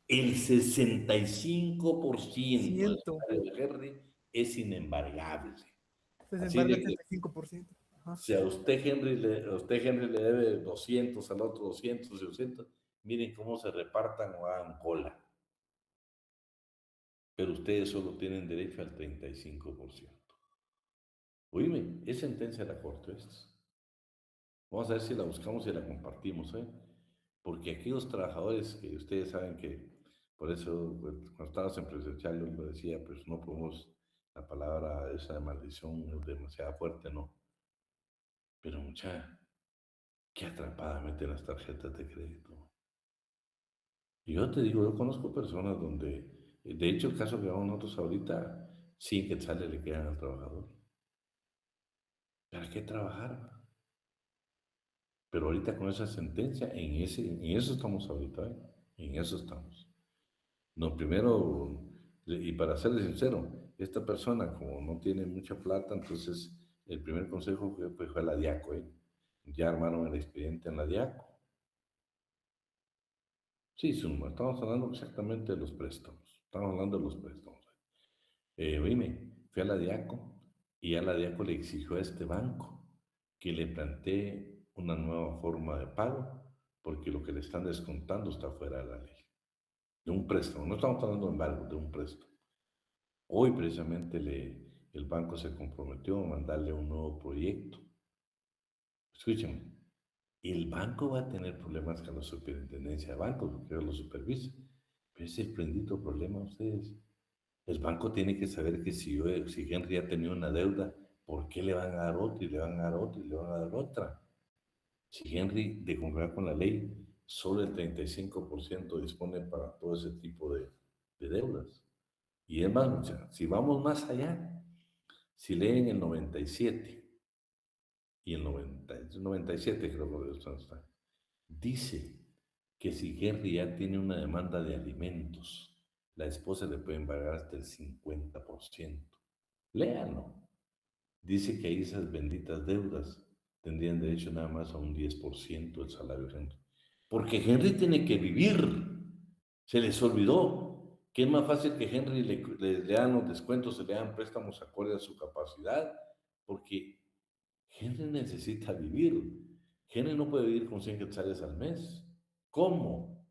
el 65% del Siento. salario de Henry es inembargable. Se Así embarga de el que 35%. Ajá. si a usted Henry le debe 200, al otro 200 y 200, miren cómo se repartan o hagan cola. Pero ustedes solo tienen derecho al 35%. Oíme, es sentencia de la Corte esto. Vamos a ver si la buscamos y la compartimos, ¿eh? Porque aquellos trabajadores que ustedes saben que, por eso, pues, cuando estábamos en presencial, yo lo decía, pues no podemos, la palabra esa de maldición es demasiado fuerte, ¿no? Pero mucha, qué atrapada meten las tarjetas de crédito. Y yo te digo, yo conozco personas donde, de hecho, el caso que vamos nosotros ahorita, 100 quetzales le quedan al trabajador. ¿Para qué trabajar? Pero ahorita con esa sentencia, en eso estamos ahorita, ¿eh? En eso estamos. No, primero, y para serles sincero, esta persona como no tiene mucha plata, entonces el primer consejo fue a la Diaco, ¿eh? Ya armaron el expediente en la Diaco. Sí, Suma, estamos hablando exactamente de los préstamos. Estamos hablando de los préstamos. Oíme, fui a la Diaco y a la Diaco le exigió a este banco que le plantee una nueva forma de pago porque lo que le están descontando está fuera de la ley. De un préstamo, no estamos hablando de embargo, de un préstamo. Hoy precisamente el banco se comprometió a mandarle un nuevo proyecto. Escúchame, el banco va a tener problemas con la superintendencia de bancos, porque ellos lo supervisa. Pero es el bendito problema a ustedes. El banco tiene que saber que si Henry ya tenía una deuda, ¿por qué le van a dar otra y le van a dar otra y le van a dar otra? Si Henry, de conformidad con la ley, solo el 35% dispone para todo ese tipo de deudas. Y es más, muchachos, si vamos más allá, si leen el 97 y el 97 creo que está, Dice que si Henry ya tiene una demanda de alimentos, la esposa le puede pagar hasta el 50%. Léanlo. Dice que ahí esas benditas deudas tendrían derecho nada más a un 10% del salario de Henry. Porque Henry tiene que vivir. Se les olvidó que es más fácil que Henry le dan los descuentos, se le dan préstamos acorde a su capacidad, porque Henry necesita vivir. Henry no puede vivir con 100 quetzales al mes. ¿Cómo?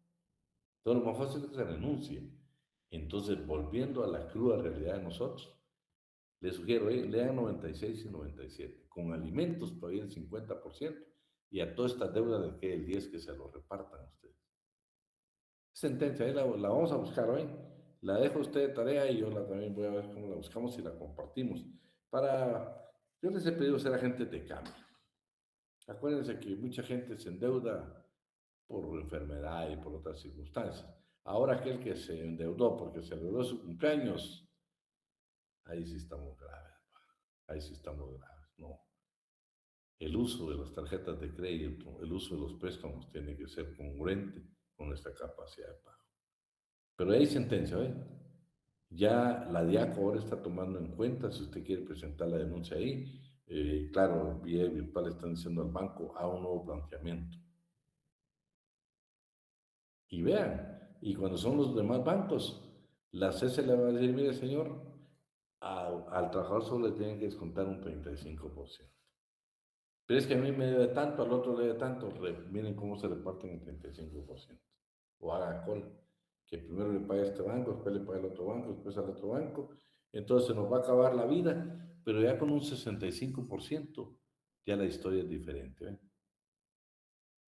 Entonces, lo más fácil es que se renuncie. Entonces, volviendo a la cruda realidad de nosotros, les sugiero, lean 96 y 97, con alimentos todavía el 50%, y a todas estas deudas les quede el 10% que se lo repartan a ustedes. Sentencia, ahí la vamos a buscar hoy. La dejo a usted de tarea y yo también voy a ver cómo la buscamos y la compartimos. Yo les he pedido ser agentes de cambio. Acuérdense que mucha gente se endeuda por enfermedad y por otras circunstancias. Ahora aquel que se endeudó porque celebró su cumpleaños, ahí sí estamos graves. Ahí sí estamos graves. No. El uso de las tarjetas de crédito, el uso de los préstamos tiene que ser congruente con nuestra capacidad de pago. Pero hay sentencia, ¿eh? Ya la DIACO ahora está tomando en cuenta, si usted quiere presentar la denuncia ahí, claro, vía virtual están diciendo al banco a un nuevo planteamiento. Y vean, y cuando son los demás bancos, la CESE le va a decir, mire señor, al trabajador solo le tienen que descontar un 35%. Pero es que a mí me debe tanto, al otro le debe tanto, miren cómo se reparten el 35%. O haga cola, que primero le pague a este banco, después le pague al otro banco, después al otro banco. Entonces se nos va a acabar la vida, pero ya con un 65%, ya la historia es diferente. ¿Eh?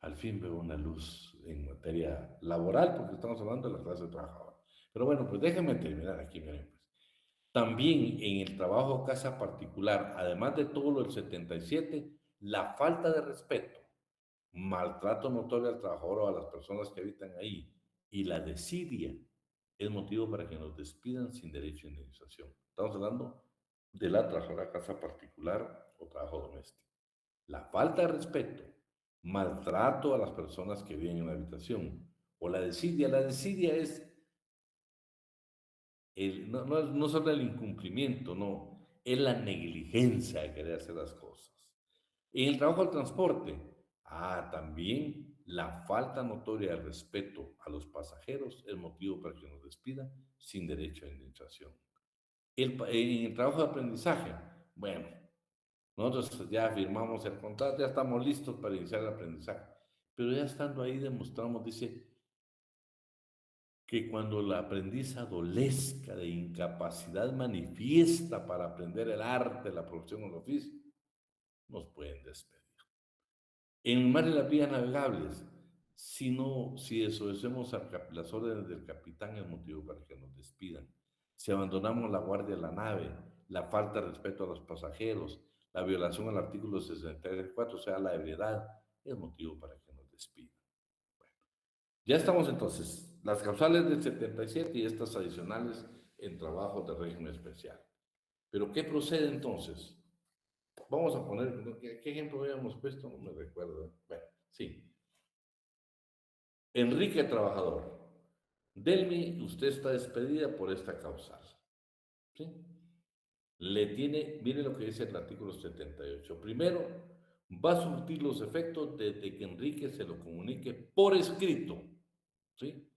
Al fin veo una luz en materia laboral, porque estamos hablando de la clase trabajadora. Pero bueno, pues déjenme terminar aquí, miren. Pues. También en el trabajo casa particular, además de todo lo del 77, la falta de respeto, maltrato notorio al trabajador o a las personas que habitan ahí y la desidia es motivo para que nos despidan sin derecho a indemnización. Estamos hablando de la trabajadora casa particular o trabajo doméstico. La falta de respeto, maltrato a las personas que viven en la habitación o la desidia es no solo el incumplimiento, no, es la negligencia de querer hacer las cosas. En el trabajo del transporte, también la falta notoria de respeto a los pasajeros es motivo para que nos despidan sin derecho a indemnización. En el trabajo de aprendizaje, bueno, nosotros ya firmamos el contrato, ya estamos listos para iniciar el aprendizaje, pero ya estando ahí demostramos, dice, que cuando el aprendiz adolezca de incapacidad manifiesta para aprender el arte, la profesión o el oficio, nos pueden despedir. En mar de las vías navegables, si desobedecemos las órdenes del capitán, es motivo para que nos despidan. Si abandonamos la guardia de la nave, la falta de respeto a los pasajeros, la violación al artículo 64, o sea, la ebriedad, es motivo para que nos despidan. Ya estamos entonces, las causales del 77 y estas adicionales en trabajos de régimen especial. ¿Pero qué procede entonces? Vamos a poner, ¿qué ejemplo habíamos puesto? No me recuerdo. Bueno, sí. Enrique Trabajador. Delmi, usted está despedida por esta causal. ¿Sí? Mire lo que dice el artículo 78. Primero, va a surtir los efectos desde que Enrique se lo comunique por escrito. ¿Sí?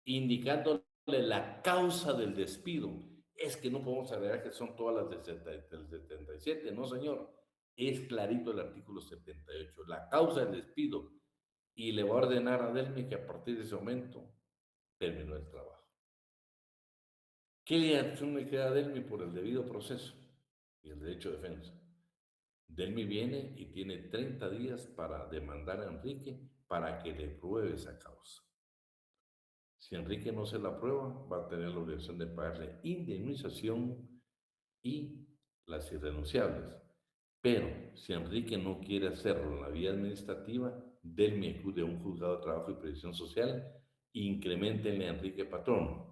Indicándole la causa del despido. Es que no podemos agregar que son todas las del 77, no señor. Es clarito el artículo 78, la causa del despido, y le va a ordenar a Delmi que a partir de ese momento terminó el trabajo. ¿Qué acción le queda a Delmi por el debido proceso y el derecho de defensa? Delmi viene y tiene 30 días para demandar a Enrique para que le pruebe esa causa. Si Enrique no se la aprueba, va a tener la obligación de pagarle indemnización y las irrenunciables. Pero si Enrique no quiere hacerlo en la vía administrativa, Delmi acude a un juzgado de trabajo y previsión social e incrementenle a Enrique Patrón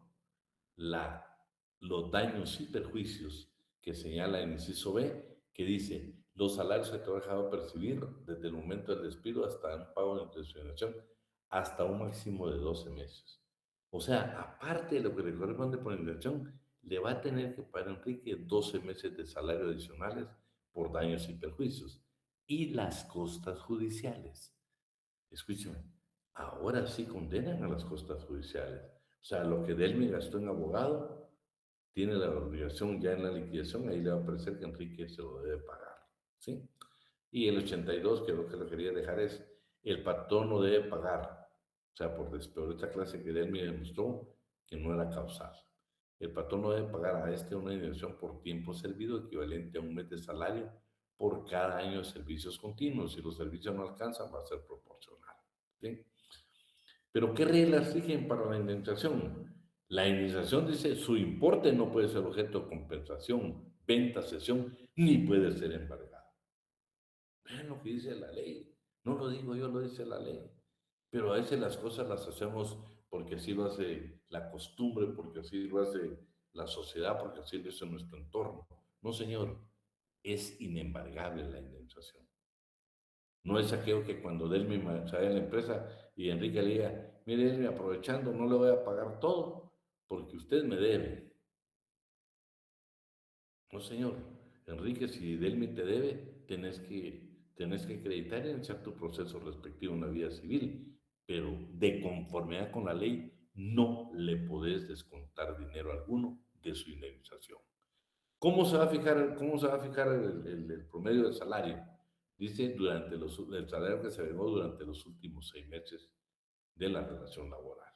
los daños y perjuicios que señala el inciso B, que dice los salarios que te ha dejado percibir desde el momento del despido hasta un pago de indemnización hasta un máximo de 12 meses. O sea, aparte de lo que le corresponde por indemnización, le va a tener que pagar a Enrique 12 meses de salario adicionales por daños y perjuicios. Y las costas judiciales. Escúcheme, ahora sí condenan a las costas judiciales. O sea, lo que Delmi gastó en abogado, tiene la obligación ya en la liquidación, ahí le va a parecer que Enrique se lo debe pagar. ¿Sí? Y el 82, que lo que le quería dejar es, el patrón no debe pagar, o sea, por esta clase que Delmi demostró que no era causal. El patrón no debe pagar a una indemnización por tiempo servido equivalente a un mes de salario por cada año de servicios continuos. Si los servicios no alcanzan, va a ser proporcional. ¿Sí? Pero ¿qué reglas rigen para la indemnización? La indemnización dice, su importe no puede ser objeto de compensación, venta, cesión, ni puede ser embargado. Vean lo que dice la ley. No lo digo yo, lo dice la ley. Pero a veces las cosas las hacemos porque así lo hace la costumbre, porque así lo hace la sociedad, porque así lo hace nuestro entorno. No, señor, es inembargable la indemnización. No es aquello que cuando Delmi sale en la empresa y Enrique le diga, mire, Delmi, aprovechando, no le voy a pagar todo porque usted me debe. No, señor. Enrique, si Delmi te debe, tenés que acreditar y iniciar tu proceso respectivo en la vía civil, pero de conformidad con la ley, no le podés descontar dinero alguno de su indemnización. Cómo se va a fijar el promedio del salario? Dice, el salario que se vengó durante los últimos 6 meses de la relación laboral.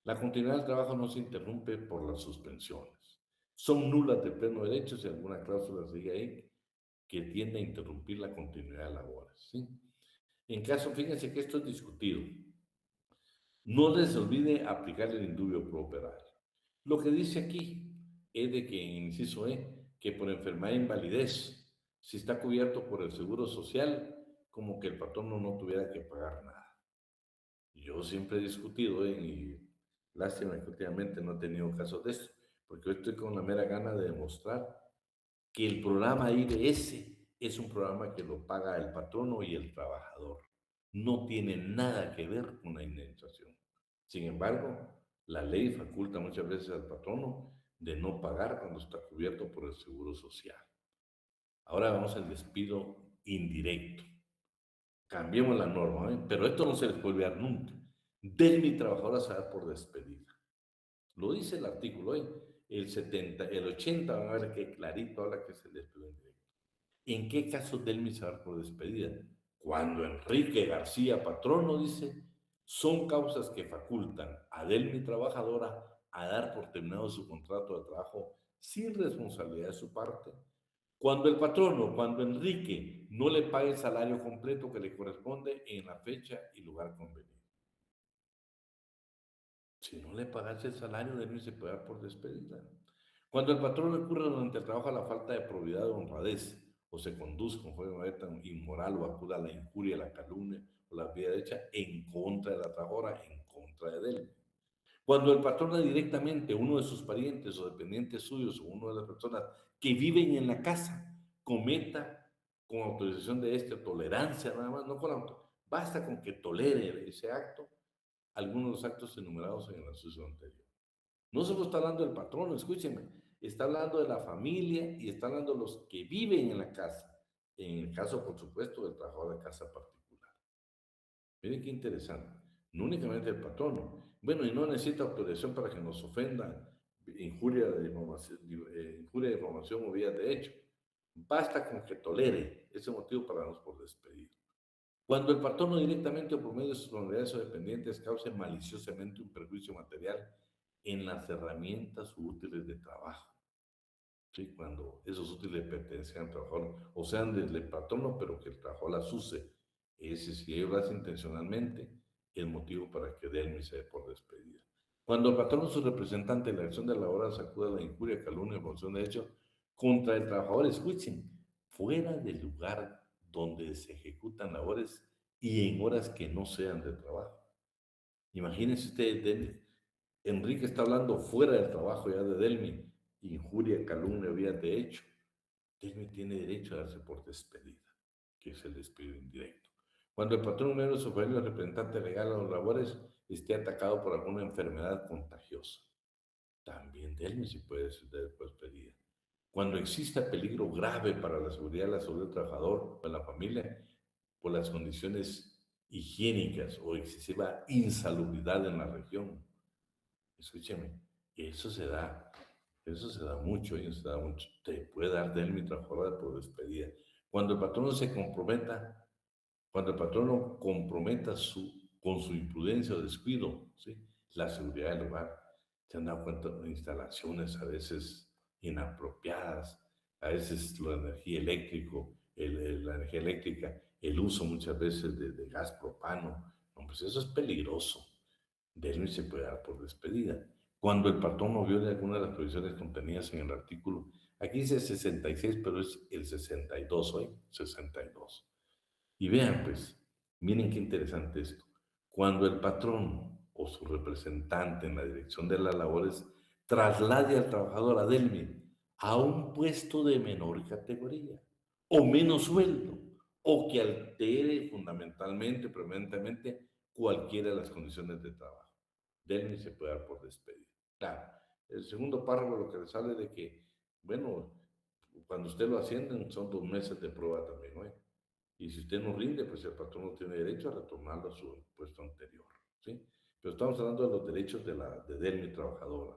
La continuidad del trabajo no se interrumpe por las suspensiones. Son nulas de pleno derecho si alguna cláusula sigue ahí que tiende a interrumpir la continuidad de labores. ¿Sí? En caso, fíjense que esto es discutido. No les olvide aplicar el indubio pro operario. Lo que dice aquí es de que, en inciso E, que por enfermedad e invalidez, si está cubierto por el seguro social, como que el patrono no tuviera que pagar nada. Yo siempre he discutido, y lástima que últimamente no he tenido casos de esto, porque hoy estoy con la mera gana de demostrar que el programa IBS es un programa que lo paga el patrono y el trabajador. No tiene nada que ver con la indemnización. Sin embargo, la ley faculta muchas veces al patrono de no pagar cuando está cubierto por el seguro social. Ahora vamos al despido indirecto. Cambiemos la norma, ¿eh? Pero esto no se les puede olvidar nunca. Mi trabajadora se da por despedida. Lo dice el artículo, ¿eh? El 70, el 80, van a ver que clarito habla que es el despido indirecto. ¿En qué caso Delmi se va por despedida? Cuando Enrique García Patrono dice, son causas que facultan a Delmi trabajadora a dar por terminado su contrato de trabajo sin responsabilidad de su parte. Cuando el patrono, cuando Enrique no le pague el salario completo que le corresponde en la fecha y lugar convenido. Si no le pagas el salario, Delmi se puede dar por despedida. Cuando el patrón recurre durante el trabajo a la falta de probidad o honradez, o se conduzca con forma inmoral o acuda a la injuria, la calumnia o la vía derecha en contra de la trabajadora, en contra de él. Cuando el patrón directamente, uno de sus parientes o dependientes suyos o uno de las personas que viven en la casa cometa con autorización de tolerancia nada más, no con basta con que tolere ese acto, algunos de los actos enumerados en el anuncio anterior. No solo está hablando del patrón, escúchenme, está hablando de la familia y está hablando de los que viven en la casa, en el caso, por supuesto, del trabajador de casa particular. Miren qué interesante, no únicamente el patrón. Bueno, y no necesita autorización para que nos ofenda, injuria de información o vías de hecho. Basta con que tolere ese motivo para darnos por despedido. Cuando el patrono directamente o por medio de sus familiares o dependientes cause maliciosamente un perjuicio material en las herramientas útiles de trabajo. ¿Sí? Cuando esos útiles pertenecen al trabajador, o sean del patrono, pero que el trabajador las use. Ese, si ellos lo hacen intencionalmente, es motivo para que Delmi se dé por despedida. Cuando el patrón o su representante en la acción de la obra sacuda la injuria, calumnia, información de hecho contra el trabajador, escuchen, fuera del lugar donde se ejecutan labores y en horas que no sean de trabajo. Imagínense ustedes, Enrique está hablando fuera del trabajo ya de Delmi, injuria, calumnia, vías de hecho. Delmi tiene derecho a darse por despedida, que es el despido indirecto. Cuando el patrón menos superior el representante legal a los labores esté atacado por alguna enfermedad contagiosa, también Delmi se puede dar por despedida. Cuando exista peligro grave para la seguridad y la salud del trabajador o de la familia por las condiciones higiénicas o excesiva insalubridad en la región, escúcheme, eso se da mucho, eso se da mucho. Te puede dar de él mi trabajadora por despedida. Cuando el patrono se comprometa, cuando el patrono comprometa con su imprudencia o descuido, ¿sí? La seguridad del hogar. Se han dado cuenta de instalaciones a veces inapropiadas, a veces la energía la energía eléctrica, el uso muchas veces de gas propano. No, pues eso es peligroso. De él se puede dar por despedida. Cuando el patrón no viole alguna de las provisiones contenidas en el artículo, aquí dice 66, pero es el 62 hoy, 62. Y vean pues, miren qué interesante esto. Cuando el patrón o su representante en la dirección de las labores traslade al trabajador a Delmi a un puesto de menor categoría o menos sueldo, o que altere fundamentalmente, permanentemente, cualquiera de las condiciones de trabajo. Delmi se puede dar por despedido. Claro, el segundo párrafo lo que le sale de que, bueno, cuando usted lo ascienden son 2 meses de prueba también, ¿no? Y si usted no rinde, pues el patrón no tiene derecho a retornarlo a su puesto anterior, ¿sí? Pero estamos hablando de los derechos de Delmi trabajadora.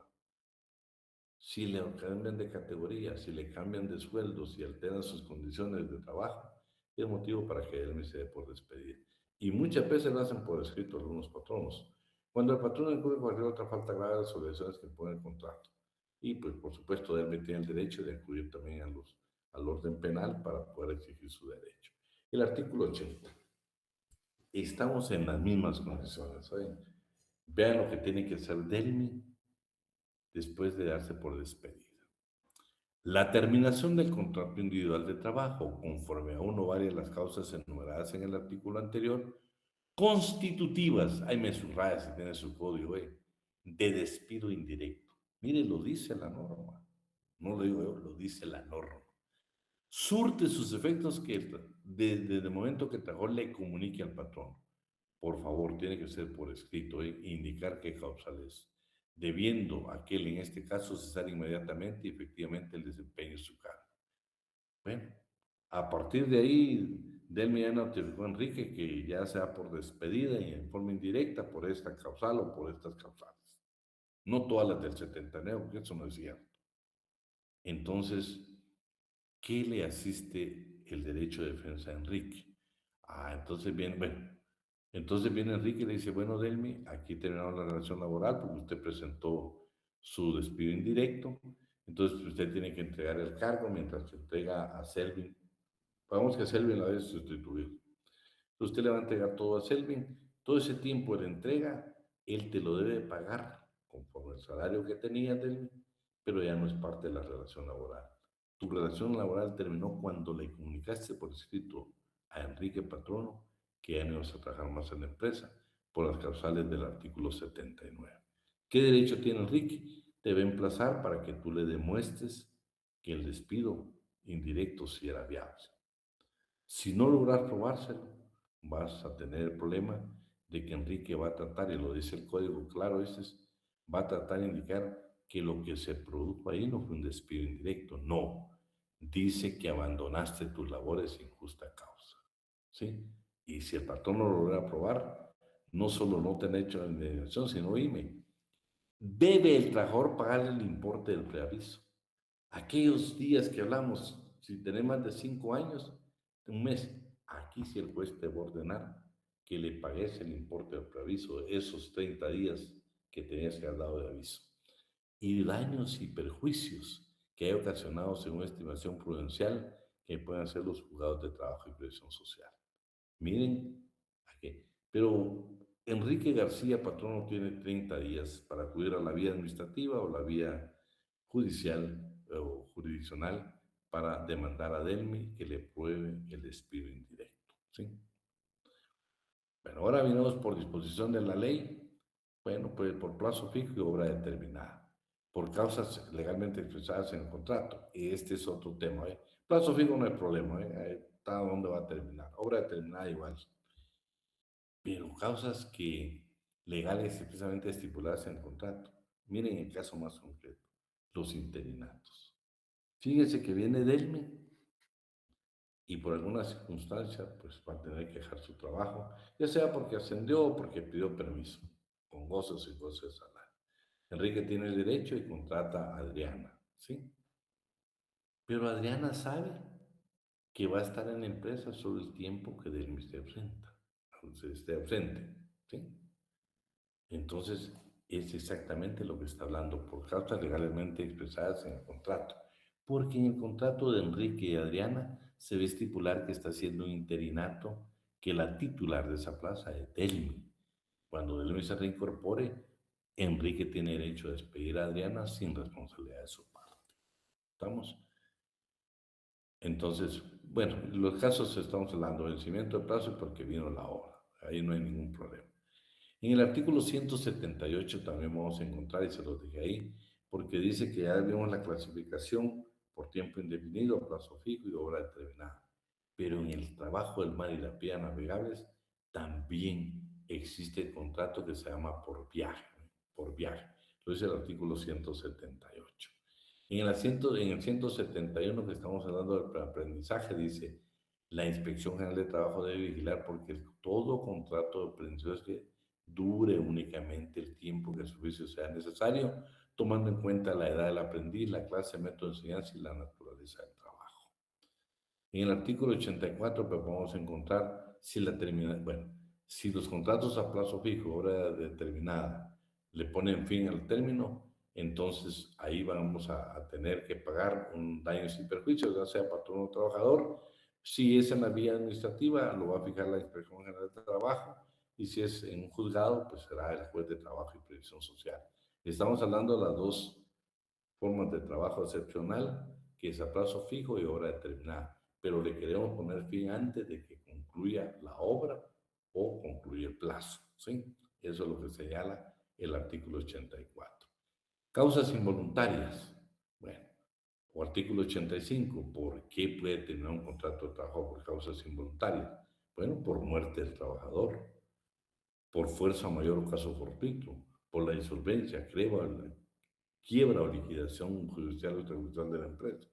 Si le cambian de categoría, si le cambian de sueldo, si alteran sus condiciones de trabajo, es motivo para que Delmi se dé por despedida. Y muchas veces lo hacen por escrito algunos patronos. Cuando el patrón incurre cualquier otra falta grave de las obligaciones que pone el contrato. Y pues por supuesto Delmi tiene el derecho de acudir también al orden penal para poder exigir su derecho. El artículo 80. Estamos en las mismas condiciones. ¿Saben? Vean lo que tiene que hacer Delmi después de darse por despedida. La terminación del contrato individual de trabajo, conforme a uno o varias las causas enumeradas en el artículo anterior, constitutivas, ahí me subraya si tiene su código, de despido indirecto. Mire, lo dice la norma. No lo digo yo, lo dice la norma. Surte sus efectos desde el momento que el trabajador le comunique al patrón. Por favor, tiene que ser por escrito e indicar qué causal es, debiendo aquel en este caso cesar inmediatamente y efectivamente el desempeño de su cargo. Bueno, a partir de ahí, Delmi ya notificó a Enrique que ya sea por despedida y en forma indirecta por esta causal o por estas causales. No todas las del 79, porque eso no es cierto. Entonces, ¿qué le asiste el derecho de defensa a Enrique? Entonces viene, bueno, entonces viene Enrique y le dice, bueno, Delmi, aquí terminamos la relación laboral porque usted presentó su despido indirecto, entonces usted tiene que entregar el cargo mientras se entrega a Selvin. Vamos que a Selvin la debe sustituir. Entonces usted le va a entregar todo a Selvin, todo ese tiempo de entrega, él te lo debe pagar conforme al salario que tenía Delmi, pero ya no es parte de la relación laboral. Tu relación laboral terminó cuando le comunicaste por escrito a Enrique Patrono que ya no ibas a trabajar más en la empresa por las causales del artículo 79. ¿Qué derecho tiene Enrique? Te va a emplazar para que tú le demuestres que el despido indirecto sí era viable. Si no logras probárselo, vas a tener el problema de que Enrique va a tratar, y lo dice el código claro, va a tratar de indicar que lo que se produjo ahí no fue un despido indirecto, no. Dice que abandonaste tus labores sin justa causa, ¿sí? Y si el patrón no lo logra probar, no solo no te han hecho la indemnización, sino dime, debe el trabajador pagar el importe del preaviso. Aquellos días que hablamos, si tenés más de 5 años, un mes, aquí si el juez te va a ordenar que le pagues el importe del preaviso, esos 30 días que tenías que haber dado de aviso. Y daños y perjuicios que haya ocasionado según estimación prudencial que puedan hacer los juzgados de trabajo y previsión social. Miren, aquí. Pero Enrique García Patrono tiene 30 días para acudir a la vía administrativa o la vía judicial o jurisdiccional para demandar a Delmi que le pruebe el despido indirecto. ¿Sí? Bueno, ahora venimos por disposición de la ley, bueno, pues por plazo fijo y obra determinada. por causas legalmente expresadas en el contrato. Este es otro tema. Plazo fijo no hay problema. Está dónde va a terminar. Obra determinada igual. Pero causas que legales expresamente estipuladas en el contrato. Miren el caso más concreto. Los interinatos. Fíjense que viene Delme y por alguna circunstancia pues va a tener que dejar su trabajo, ya sea porque ascendió o porque pidió permiso, con goces y goces de salario. Enrique tiene el derecho y contrata a Adriana, ¿sí? Pero Adriana sabe que va a estar en la empresa solo el tiempo que Delmi esté ausente, ¿sí? Entonces, es exactamente lo que está hablando, por causas legalmente expresadas en el contrato. Porque en el contrato de Enrique y Adriana se ve estipular que está haciendo un interinato, que la titular de esa plaza es Delmi. Cuando Delmi se reincorpore, Enrique tiene derecho a despedir a Adriana sin responsabilidad de su parte. ¿Estamos? Entonces, bueno, los casos estamos hablando de vencimiento de plazo porque vino la obra. Ahí no hay ningún problema. En el artículo 178 también vamos a encontrar, y se los dejé ahí, porque dice que ya vimos la clasificación por tiempo indefinido, plazo fijo y obra determinada. Pero en el trabajo del mar y la vía navegables también existe el contrato que se llama por viaje, por viaje. Lo dice el artículo 178. En el 171 que estamos hablando del aprendizaje dice, la Inspección General de Trabajo debe vigilar porque todo contrato de aprendizaje dure únicamente el tiempo que el servicio sea necesario, tomando en cuenta la edad del aprendiz, la clase, método de enseñanza y la naturaleza del trabajo. En el artículo 84 pues, vamos a encontrar si los contratos a plazo fijo, hora determinada, le ponen fin al término, entonces ahí vamos a tener que pagar un daño sin perjuicio, ya sea patrón o trabajador. Si es en la vía administrativa, lo va a fijar la Inspección General de Trabajo, y si es en un juzgado, pues será el juez de trabajo y previsión social. Estamos hablando de las dos formas de trabajo excepcional, que es a plazo fijo y hora determinada, pero le queremos poner fin antes de que concluya la obra o concluya el plazo, ¿sí? Eso es lo que señala el artículo 84. Causas involuntarias. Bueno, o artículo 85, ¿por qué puede terminar un contrato de trabajo por causas involuntarias? Bueno, por muerte del trabajador, por fuerza mayor o caso fortuito, por la insolvencia, quiebra o liquidación judicial o extrajudicial de la empresa,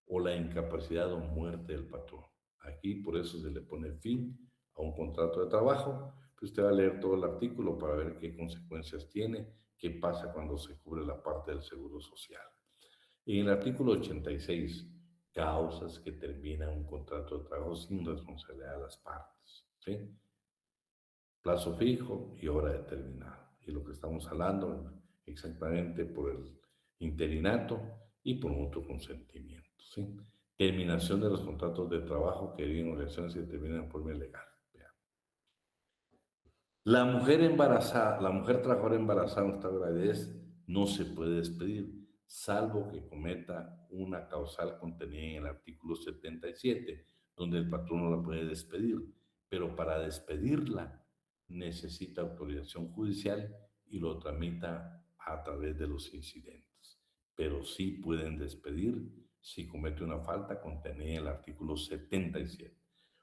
o la incapacidad o muerte del patrón. Aquí por eso se le pone fin a un contrato de trabajo. Pues usted va a leer todo el artículo para ver qué consecuencias tiene, qué pasa cuando se cubre la parte del seguro social. En el artículo 86, causas que terminan un contrato de trabajo sin responsabilidad de las partes, ¿sí? Plazo fijo y hora determinada. Y lo que estamos hablando exactamente por el interinato y por mutuo consentimiento, ¿sí? Terminación de los contratos de trabajo que viven organizaciones que terminan por vía legal. Vean. La mujer embarazada, la mujer trabajadora embarazada en estado de gravidez no se puede despedir, salvo que cometa una causal contenida en el artículo 77, donde el patrón no la puede despedir. Pero para despedirla necesita autorización judicial y lo tramita a través de los incidentes. Pero sí pueden despedir si comete una falta contenida en el artículo 77.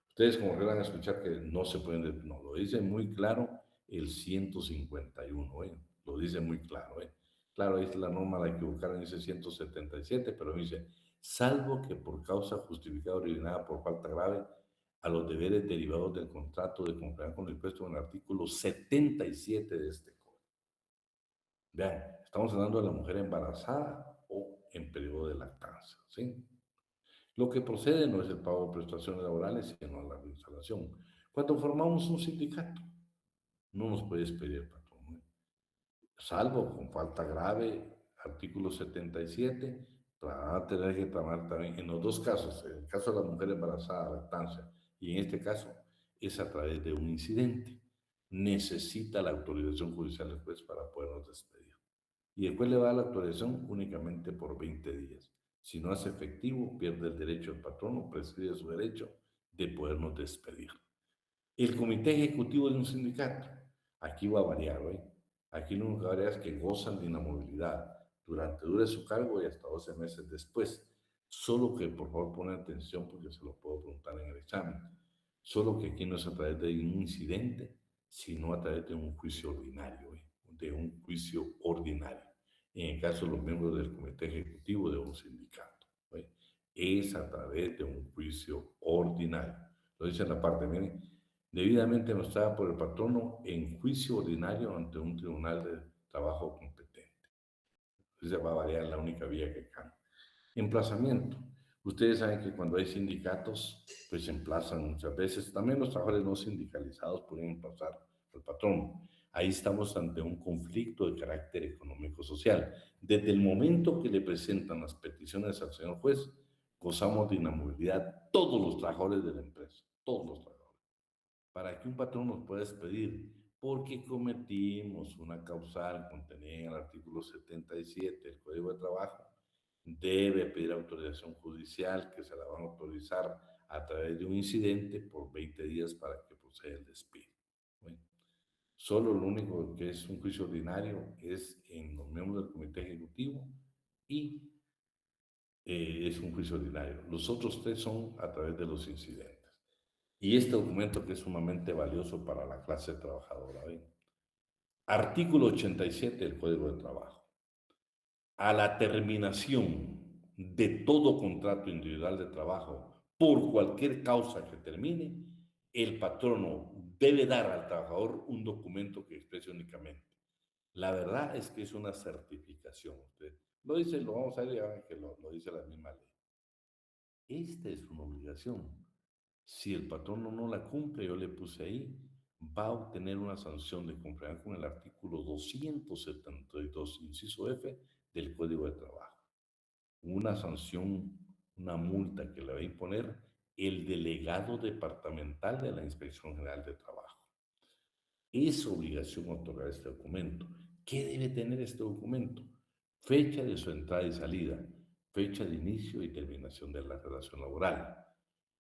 Ustedes como que van a escuchar que no se pueden despedir, no, lo dice muy claro el 151, lo dice muy claro. Claro, ahí está la norma, la equivocaron, dice 177, pero dice, salvo que por causa justificada originada por falta grave, a los deberes derivados del contrato de conformidad con el impuesto en el artículo 77 de este código. Vean, estamos hablando de la mujer embarazada o en periodo de lactancia, ¿sí? Lo que procede no es el pago de prestaciones laborales, sino la reinstalación. Cuando formamos un sindicato, no nos puede despedir el patrón, ¿no? Salvo con falta grave, artículo 77, va a tener que tramar también en los dos casos, en el caso de la mujer embarazada, lactancia, y en este caso es a través de un incidente. Necesita la autorización judicial del juez para podernos despedir. Y el juez le va a dar la autorización únicamente por 20 días. Si no hace efectivo, pierde el derecho del patrón o prescribe su derecho de podernos despedir. El comité ejecutivo de un sindicato, aquí va a variar, Aquí lo único que varía es que gozan de inamovilidad. dure su cargo y hasta 12 meses después. Solo que, por favor, pongan atención porque se lo puedo preguntar en el examen. Solo que aquí no es a través de un incidente, sino a través de un juicio ordinario, de un juicio ordinario. En el caso de los miembros del comité ejecutivo de un sindicato, es a través de un juicio ordinario. Lo dice en la parte, miren, debidamente mostrada por el patrono en juicio ordinario ante un tribunal de trabajo competente. Entonces va a variar la única vía que cambia. Emplazamiento. Ustedes saben que cuando hay sindicatos, pues se emplazan muchas veces. También los trabajadores no sindicalizados pueden emplazar al patrón. Ahí estamos ante un conflicto de carácter económico-social. Desde el momento que le presentan las peticiones al señor juez, gozamos de inamovilidad todos los trabajadores de la empresa, todos los trabajadores. Para que un patrón nos pueda despedir, porque cometimos una causal contenida en el artículo 77 del Código de Trabajo, debe pedir autorización judicial que se la van a autorizar a través de un incidente por 20 días para que proceda el despido. Bueno, solo lo único que es un juicio ordinario es en los miembros del comité ejecutivo y es un juicio ordinario. Los otros tres son a través de los incidentes. Y este documento que es sumamente valioso para la clase trabajadora. ¿Ven? Artículo 87 del Código de Trabajo. A la terminación de todo contrato individual de trabajo por cualquier causa que termine, el patrono debe dar al trabajador un documento que exprese únicamente. La verdad es que es una certificación. Usted lo dice, lo vamos a ver ya que lo dice la misma ley. Esta es una obligación. Si el patrono no la cumple, yo le puse ahí, va a obtener una sanción de conformidad con el artículo 272, inciso F, del Código de Trabajo. Una sanción, una multa que le va a imponer el delegado departamental de la Inspección General de Trabajo. Es obligación otorgar este documento. ¿Qué debe tener este documento? Fecha de su entrada y salida, fecha de inicio y terminación de la relación laboral,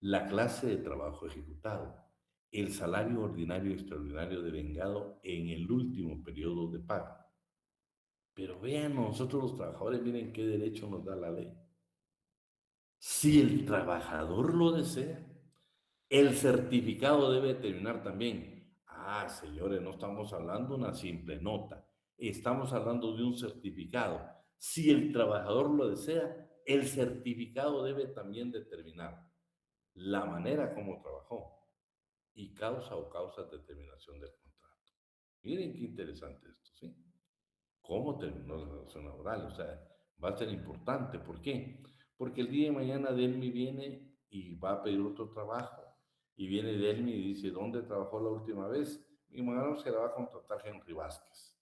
la clase de trabajo ejecutado, el salario ordinario y extraordinario devengado en el último periodo de pago. Pero vean, nosotros los trabajadores, miren qué derecho nos da la ley. Si el trabajador lo desea, el certificado debe terminar también. Ah, señores, no estamos hablando de una simple nota, estamos hablando de un certificado. Si el trabajador lo desea, el certificado debe también determinar la manera como trabajó y causa o causas de terminación del contrato. Miren qué interesante esto, ¿sí? ¿Cómo terminó la relación laboral? O sea, va a ser importante. ¿Por qué? Porque el día de mañana Delmi viene y va a pedir otro trabajo y viene Delmi y dice, ¿dónde trabajó la última vez? Mi hermano se la va a contratar Henry Vázquez.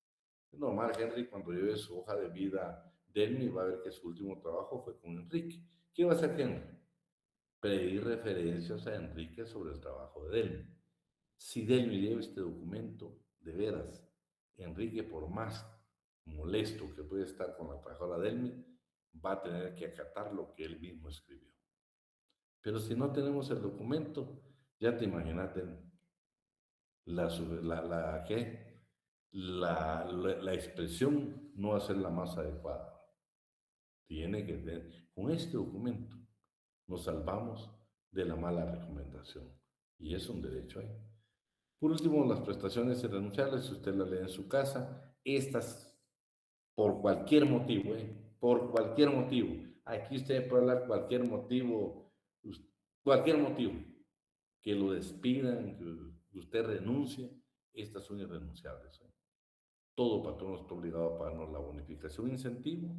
Es normal, Henry, cuando lleve su hoja de vida Delmi, va a ver que su último trabajo fue con Enrique. ¿Qué va a hacer Henry? Pedir referencias a Enrique sobre el trabajo de Delmi. Si Delmi lleva este documento, de veras, Enrique, por más molesto que puede estar con la trabajadora Delmi, va a tener que acatar lo que él mismo escribió. Pero si no tenemos el documento, ya te imaginaste la expresión no va a ser la más adecuada. Tiene que tener, con este documento nos salvamos de la mala recomendación. Y es un derecho ahí. Por último, las prestaciones irrenunciables, si usted las lee en su casa, estas por cualquier motivo, por cualquier motivo. Aquí usted puede hablar cualquier motivo que lo despidan, que usted renuncie, estas son irrenunciables. Todo patrón está obligado a pagarnos la bonificación incentivo,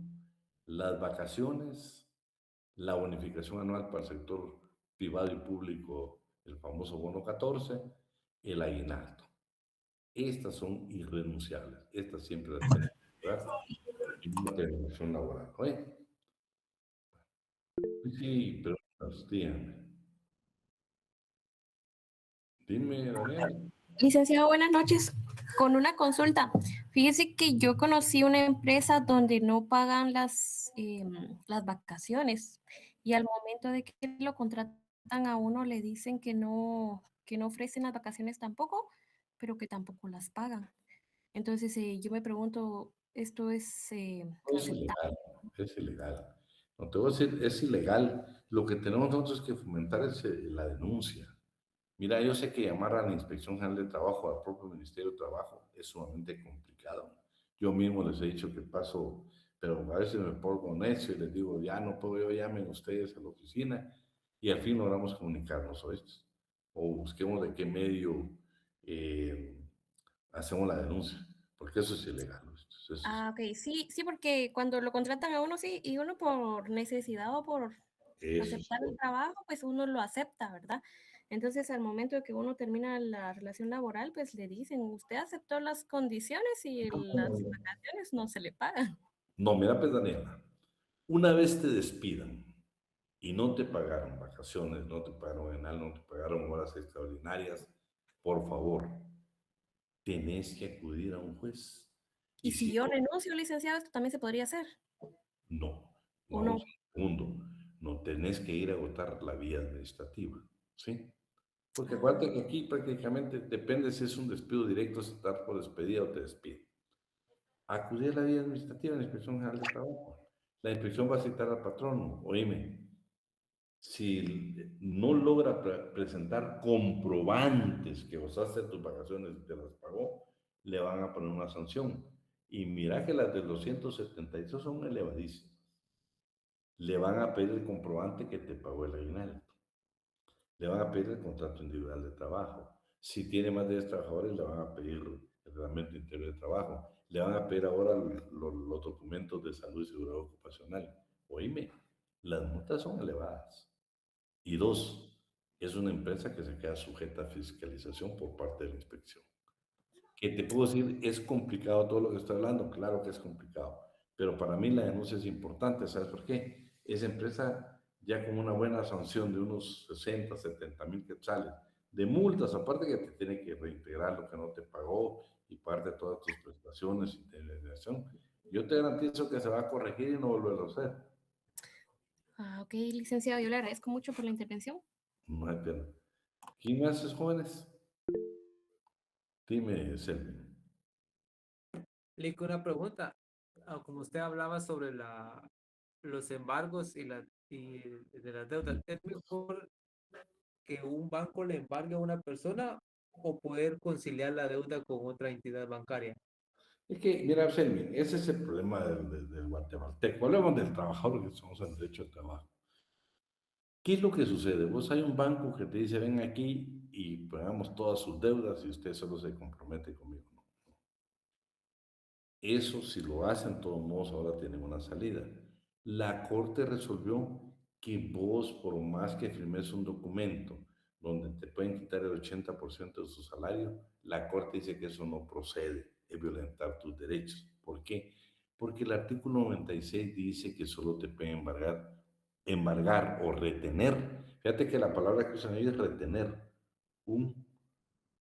las vacaciones, la bonificación anual para el sector privado y público, el famoso bono 14, el aguinaldo. Estas son irrenunciables. Estas siempre las tenemos que dar en una terminación laboral. Sí, preguntas, díganme. Dime, Daniel. Licenciado, buenas noches. Con una consulta. Fíjese que yo conocí una empresa donde no pagan las vacaciones y al momento de que lo contratan a uno le dicen que no ofrecen las vacaciones tampoco, pero que tampoco las pagan. Entonces yo me pregunto, esto es Es aceptable. ilegal, es ilegal. No te voy a decir, es ilegal. Lo que tenemos nosotros que fomentar es la denuncia. Mira, yo sé que llamar a la Inspección General de Trabajo, al propio Ministerio de Trabajo, es sumamente complicado. Yo mismo les he dicho que paso, pero a veces me pongo necio y les digo, ya no puedo, yo llamen ustedes a la oficina y al fin logramos comunicarnos, ¿oíste? O busquemos de qué medio eh, hacemos la denuncia, porque eso es ilegal, ¿oíste? Eso es, Ah, ok, sí, sí, porque cuando lo contratan a uno, sí, y uno por necesidad o por eso es. aceptar el trabajo, pues uno lo acepta, ¿verdad? Entonces, al momento de que uno termina la relación laboral, pues le dicen, usted aceptó las condiciones y las vacaciones no se le pagan. No, mira, pues Daniela, una vez te despidan y no te pagaron vacaciones, no te pagaron enal, no te pagaron horas extraordinarias, por favor, tenés que acudir a un juez. Y Y si si yo renuncio, licenciado, esto también se podría hacer, no, ¿o vamos no? al segundo, no tenés que ir a agotar la vía administrativa, ¿sí? Porque Ah, acuérdate que aquí prácticamente depende si es un despido directo, si estás por despedida o te despide. Acudir a la vía administrativa en la Inspección General de Trabajo. La inspección va a citar al patrono, oíme, si no logra presentar comprobantes que gozaste de tus vacaciones y te las pagó, le van a poner una sanción. Y mira que las de los 172 son elevadísimas. Le van a pedir el comprobante que te pagó el aguinaldo. Le van a pedir el contrato individual de trabajo. Si tiene más de 10 trabajadores, le van a pedir el reglamento interior de trabajo. Le van a pedir ahora los documentos de salud y seguridad ocupacional. Oíme, las multas son elevadas. Y dos, es una empresa que se queda sujeta a fiscalización por parte de la inspección. ¿Qué te puedo decir? ¿Es complicado todo lo que estoy hablando? Claro que es complicado, pero para mí la denuncia es importante. ¿Sabes por qué? Esa empresa ya con una buena sanción de unos 60, 70 mil quetzales de multas, aparte que te tiene que reintegrar lo que no te pagó y parte de todas tus prestaciones y indemnización, yo te garantizo que se va a corregir y no volverlo a hacer. ok, licenciado, yo le agradezco mucho por la intervención. No hay pena. ¿Quién más es jóvenes? Dime, Selvi. Lico, una pregunta. Como usted hablaba sobre los embargos y de las deudas, ¿es mejor que un banco le embargue a una persona o poder conciliar la deuda con otra entidad bancaria? Es que, mira, Selmi, ese es el problema del guatemalteco. Hablemos del trabajador, que somos el derecho al trabajo. ¿Qué es lo que sucede? Vos hay un banco que te dice, ven aquí y pagamos todas sus deudas y usted solo se compromete conmigo. No. Eso, si lo hacen, todos modos, ahora tienen una salida. La Corte resolvió que vos, por más que firmes un documento donde te pueden quitar el 80% de su salario, la Corte dice que eso no procede, es violentar tus derechos. ¿Por qué? Porque el artículo 96 dice que solo te pueden embargar o retener. Fíjate que la palabra que usan ellos es retener un,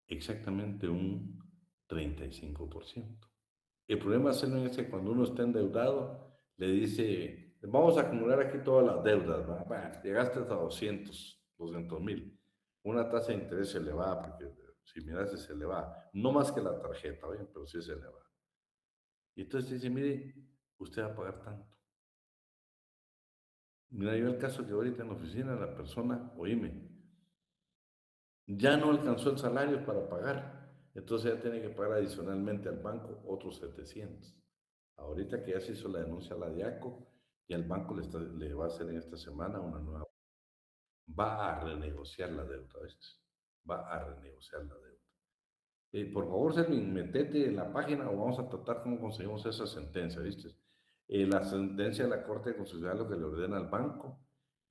exactamente un 35%. El problema es que cuando uno está endeudado, le dice, vamos a acumular aquí todas las deudas, ¿va? Bah, llegaste hasta 200 mil. Una tasa de interés elevada, porque si miras es elevada. No más que la tarjeta, ¿bien? Pero sí es elevada. Y entonces dice, mire, usted va a pagar tanto. Mira, yo el caso que ahorita en la oficina, la persona, oíme, ya no alcanzó el salario para pagar. Entonces ya tiene que pagar adicionalmente al banco otros 700. Ahorita que ya se hizo la denuncia a la DIACO y al banco le va a hacer en esta semana una nueva, va a renegociar la deuda, ¿viste? Va a renegociar la deuda. Por favor, Selvin, metete en la página o vamos a tratar cómo conseguimos esa sentencia, ¿viste? La sentencia de la Corte Constitucional lo que le ordena al banco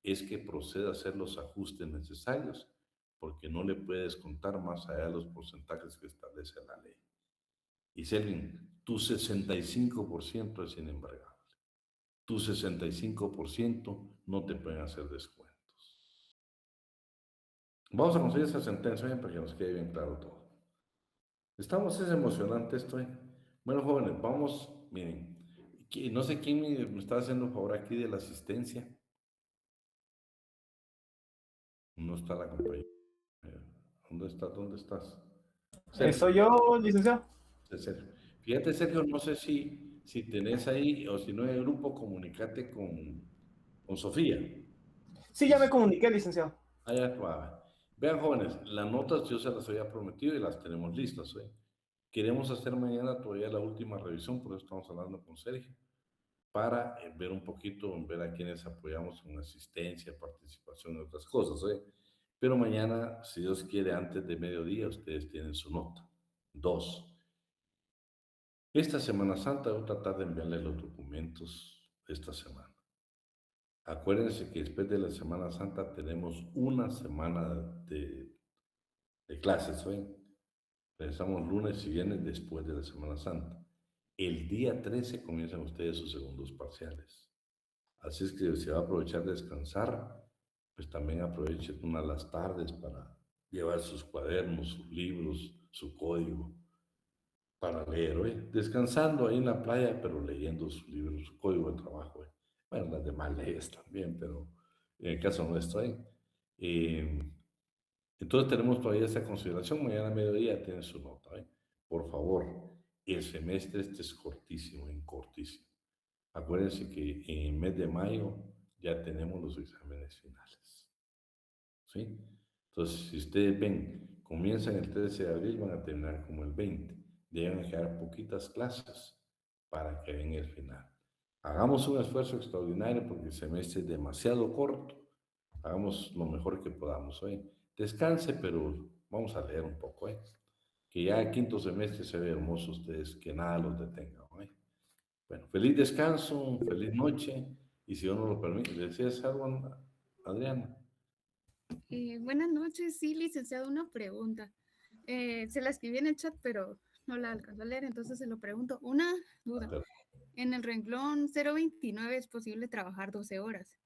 es que proceda a hacer los ajustes necesarios porque no le puede descontar más allá de los porcentajes que establece la ley. Y Selvin, tu 65% es inembargable. Tu 65% no te pueden hacer descuentos. Vamos a conseguir esa sentencia para que nos quede bien claro todo. Es emocionante esto. Bueno, jóvenes, vamos, miren, no sé quién me está haciendo un favor aquí de la asistencia. No está la compañía. ¿Dónde estás? ¿Dónde estás? ¿Soy yo, licenciado? Sergio. Fíjate, Sergio, no sé si Si tenés ahí, o si no hay grupo, comunícate con Sofía. Sí, ya me comuniqué, licenciado. Allá va. Vean, jóvenes, las notas yo se las había prometido y las tenemos listas, ¿eh? Queremos hacer mañana todavía la última revisión, por eso estamos hablando con Sergio, para ver un poquito, ver a quienes apoyamos con asistencia, participación y otras cosas, ¿eh? Pero mañana, si Dios quiere, antes de mediodía, ustedes tienen su nota. 2. Esta Semana Santa voy a tratar de enviarles los documentos esta semana. Acuérdense que después de la Semana Santa tenemos una semana de clases, ¿ven? Empezamos lunes y viernes después de la Semana Santa. El día 13 comienzan ustedes sus segundos parciales. Así es que si va a aprovechar de descansar, pues también aprovechen una de las tardes para llevar sus cuadernos, sus libros, su código, para leer, ¿eh? Descansando ahí en la playa, pero leyendo su libro, su código de trabajo, ¿eh? Bueno, las demás leyes también, pero en el caso nuestro, ¿eh? Entonces tenemos todavía esa consideración. Mañana a mediodía tienen su nota, ¿eh? Por favor, el semestre este es cortísimo, cortísimo. Acuérdense que en el mes de mayo ya tenemos los exámenes finales, ¿sí? Entonces, si ustedes ven, comienzan el 13 de abril, van a terminar como el 20. Deben quedar poquitas clases para que venga el final. Hagamos un esfuerzo extraordinario porque el semestre es demasiado corto. Hagamos lo mejor que podamos hoy. Descanse, pero vamos a leer un poco, ¿eh? Que ya el quinto semestre se ve hermoso ustedes, que nada los detenga, ¿eh? Bueno, feliz descanso, feliz noche, y si Dios nos lo permite, ¿deseas algo, Adriana? Buenas noches, sí, licenciado, una pregunta. Se la escribí en el chat, pero no la alcanzó a leer, entonces se lo pregunto. Una duda. En el renglón 029 es posible trabajar 12 horas.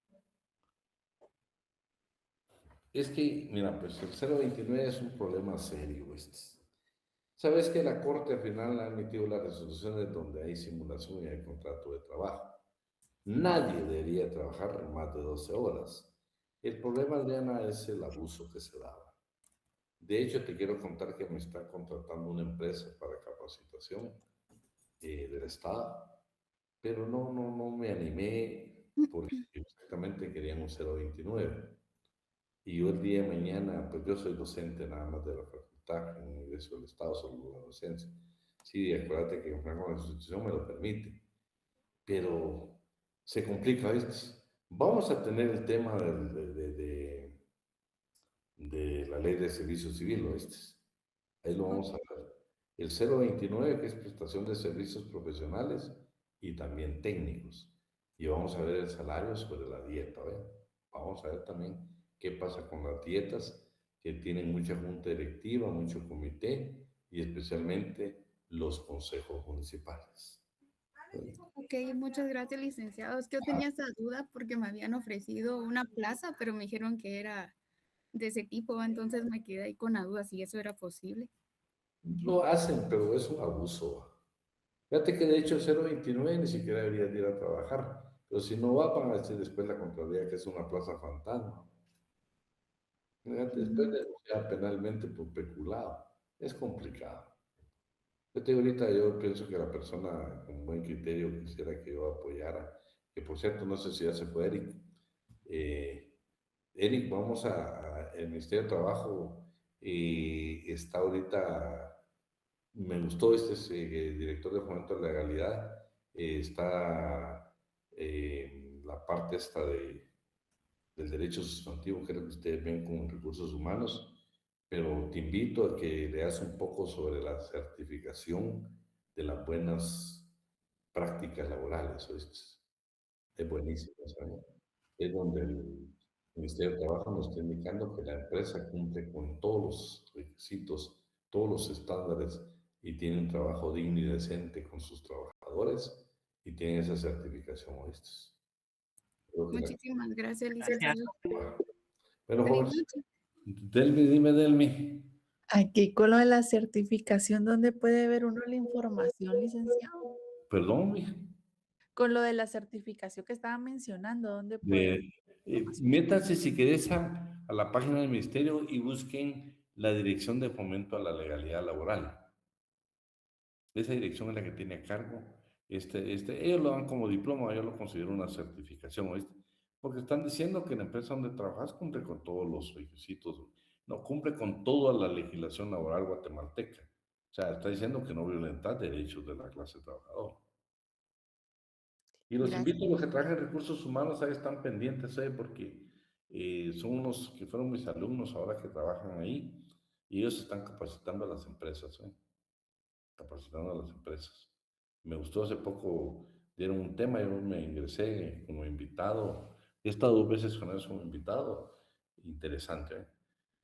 Es que, mira, pues el 029 es un problema serio, Sabes que la Corte al final ha emitido las resoluciones donde hay simulación y hay contrato de trabajo. Nadie debería trabajar más de 12 horas. El problema, Adriana, es el abuso que se daba. De hecho, te quiero contar que me está contratando una empresa para capacitación del Estado, pero no me animé porque exactamente querían un 029. Y yo el día de mañana, pues yo soy docente nada más de la facultad, en el Ingreso del Estado, solo la docencia. Sí, acuérdate que con la institución me lo permite, pero se complica, ¿viste? Vamos a tener el tema de la ley de servicio civil, ¿oíste? Ahí lo vamos a ver. El 029, que es prestación de servicios profesionales y también técnicos. Y vamos a ver el salario sobre la dieta, ¿eh? Vamos a ver también qué pasa con las dietas, que tienen mucha junta directiva, mucho comité y especialmente los consejos municipales. Ok, muchas gracias, licenciado. Es que yo tenía esa duda porque me habían ofrecido una plaza, pero me dijeron que era de ese tipo, entonces me quedé ahí con la duda si eso era posible. Lo hacen, pero es un abuso. Fíjate que de hecho el 029 ni siquiera debería ir a trabajar, pero si no va, van a decir después la Contraloría que es una plaza fantasma. Fíjate, después denunciar penalmente por peculado. Es complicado. Fíjate, ahorita yo pienso que la persona con buen criterio quisiera que yo apoyara, que por cierto, no sé si ya se fue Eric. Eric, vamos el Ministerio de Trabajo está ahorita, me gustó director de Fomento de Legalidad, está la parte esta del derecho sustantivo, creo que ustedes ven con recursos humanos, pero te invito a que leas un poco sobre la certificación de las buenas prácticas laborales. Es buenísimo, ¿sabes? Es donde el Ministerio de Trabajo nos está indicando que la empresa cumple con todos los requisitos, todos los estándares y tiene un trabajo digno y decente con sus trabajadores y tiene esa certificación, ¿oíste? Muchísimas gracias, licenciado. Bueno, Feliz jóvenes, noche. Delmi, dime, Delmi. Aquí con lo de la certificación, ¿dónde puede ver uno la información, licenciado? Perdón, mija. Con lo de la certificación que estaba mencionando, ¿dónde puede ver la información? Métanse si querés a la página del Ministerio y busquen la Dirección de Fomento a la Legalidad Laboral. Esa dirección es la que tiene a cargo Ellos lo dan como diploma, yo lo considero una certificación, ¿oíste? Porque están diciendo que la empresa donde trabajas cumple con todos los requisitos, no cumple con toda la legislación laboral guatemalteca. O sea, está diciendo que no violenta derechos de la clase trabajadora. Y los invito a los que trabajan en recursos humanos, ahí están pendientes, porque son unos que fueron mis alumnos ahora que trabajan ahí, y ellos están capacitando a las empresas, capacitando a las empresas. Me gustó hace poco, dieron un tema, yo me ingresé como invitado, he estado 2 veces con ellos como invitado, interesante,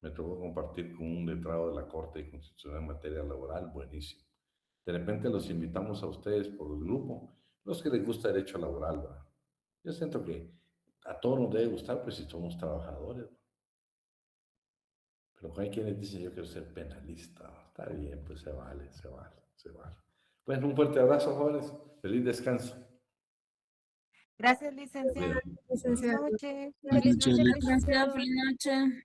Me tocó compartir con un letrado de la Corte de Constitucional en materia laboral, buenísimo. De repente los invitamos a ustedes por el grupo, los que les gusta derecho laboral, ¿verdad? Yo siento que a todos nos debe gustar, pues si somos trabajadores, ¿verdad? Pero hay quienes dicen, yo quiero ser penalista, está bien, pues se vale, se vale, se vale. Pues un fuerte abrazo, jóvenes, feliz descanso. Gracias, licenciado. Cuídense. Licenciado. Buenas noches. Feliz Feliz noche, noche, licenciado. licenciado. Feliz noche.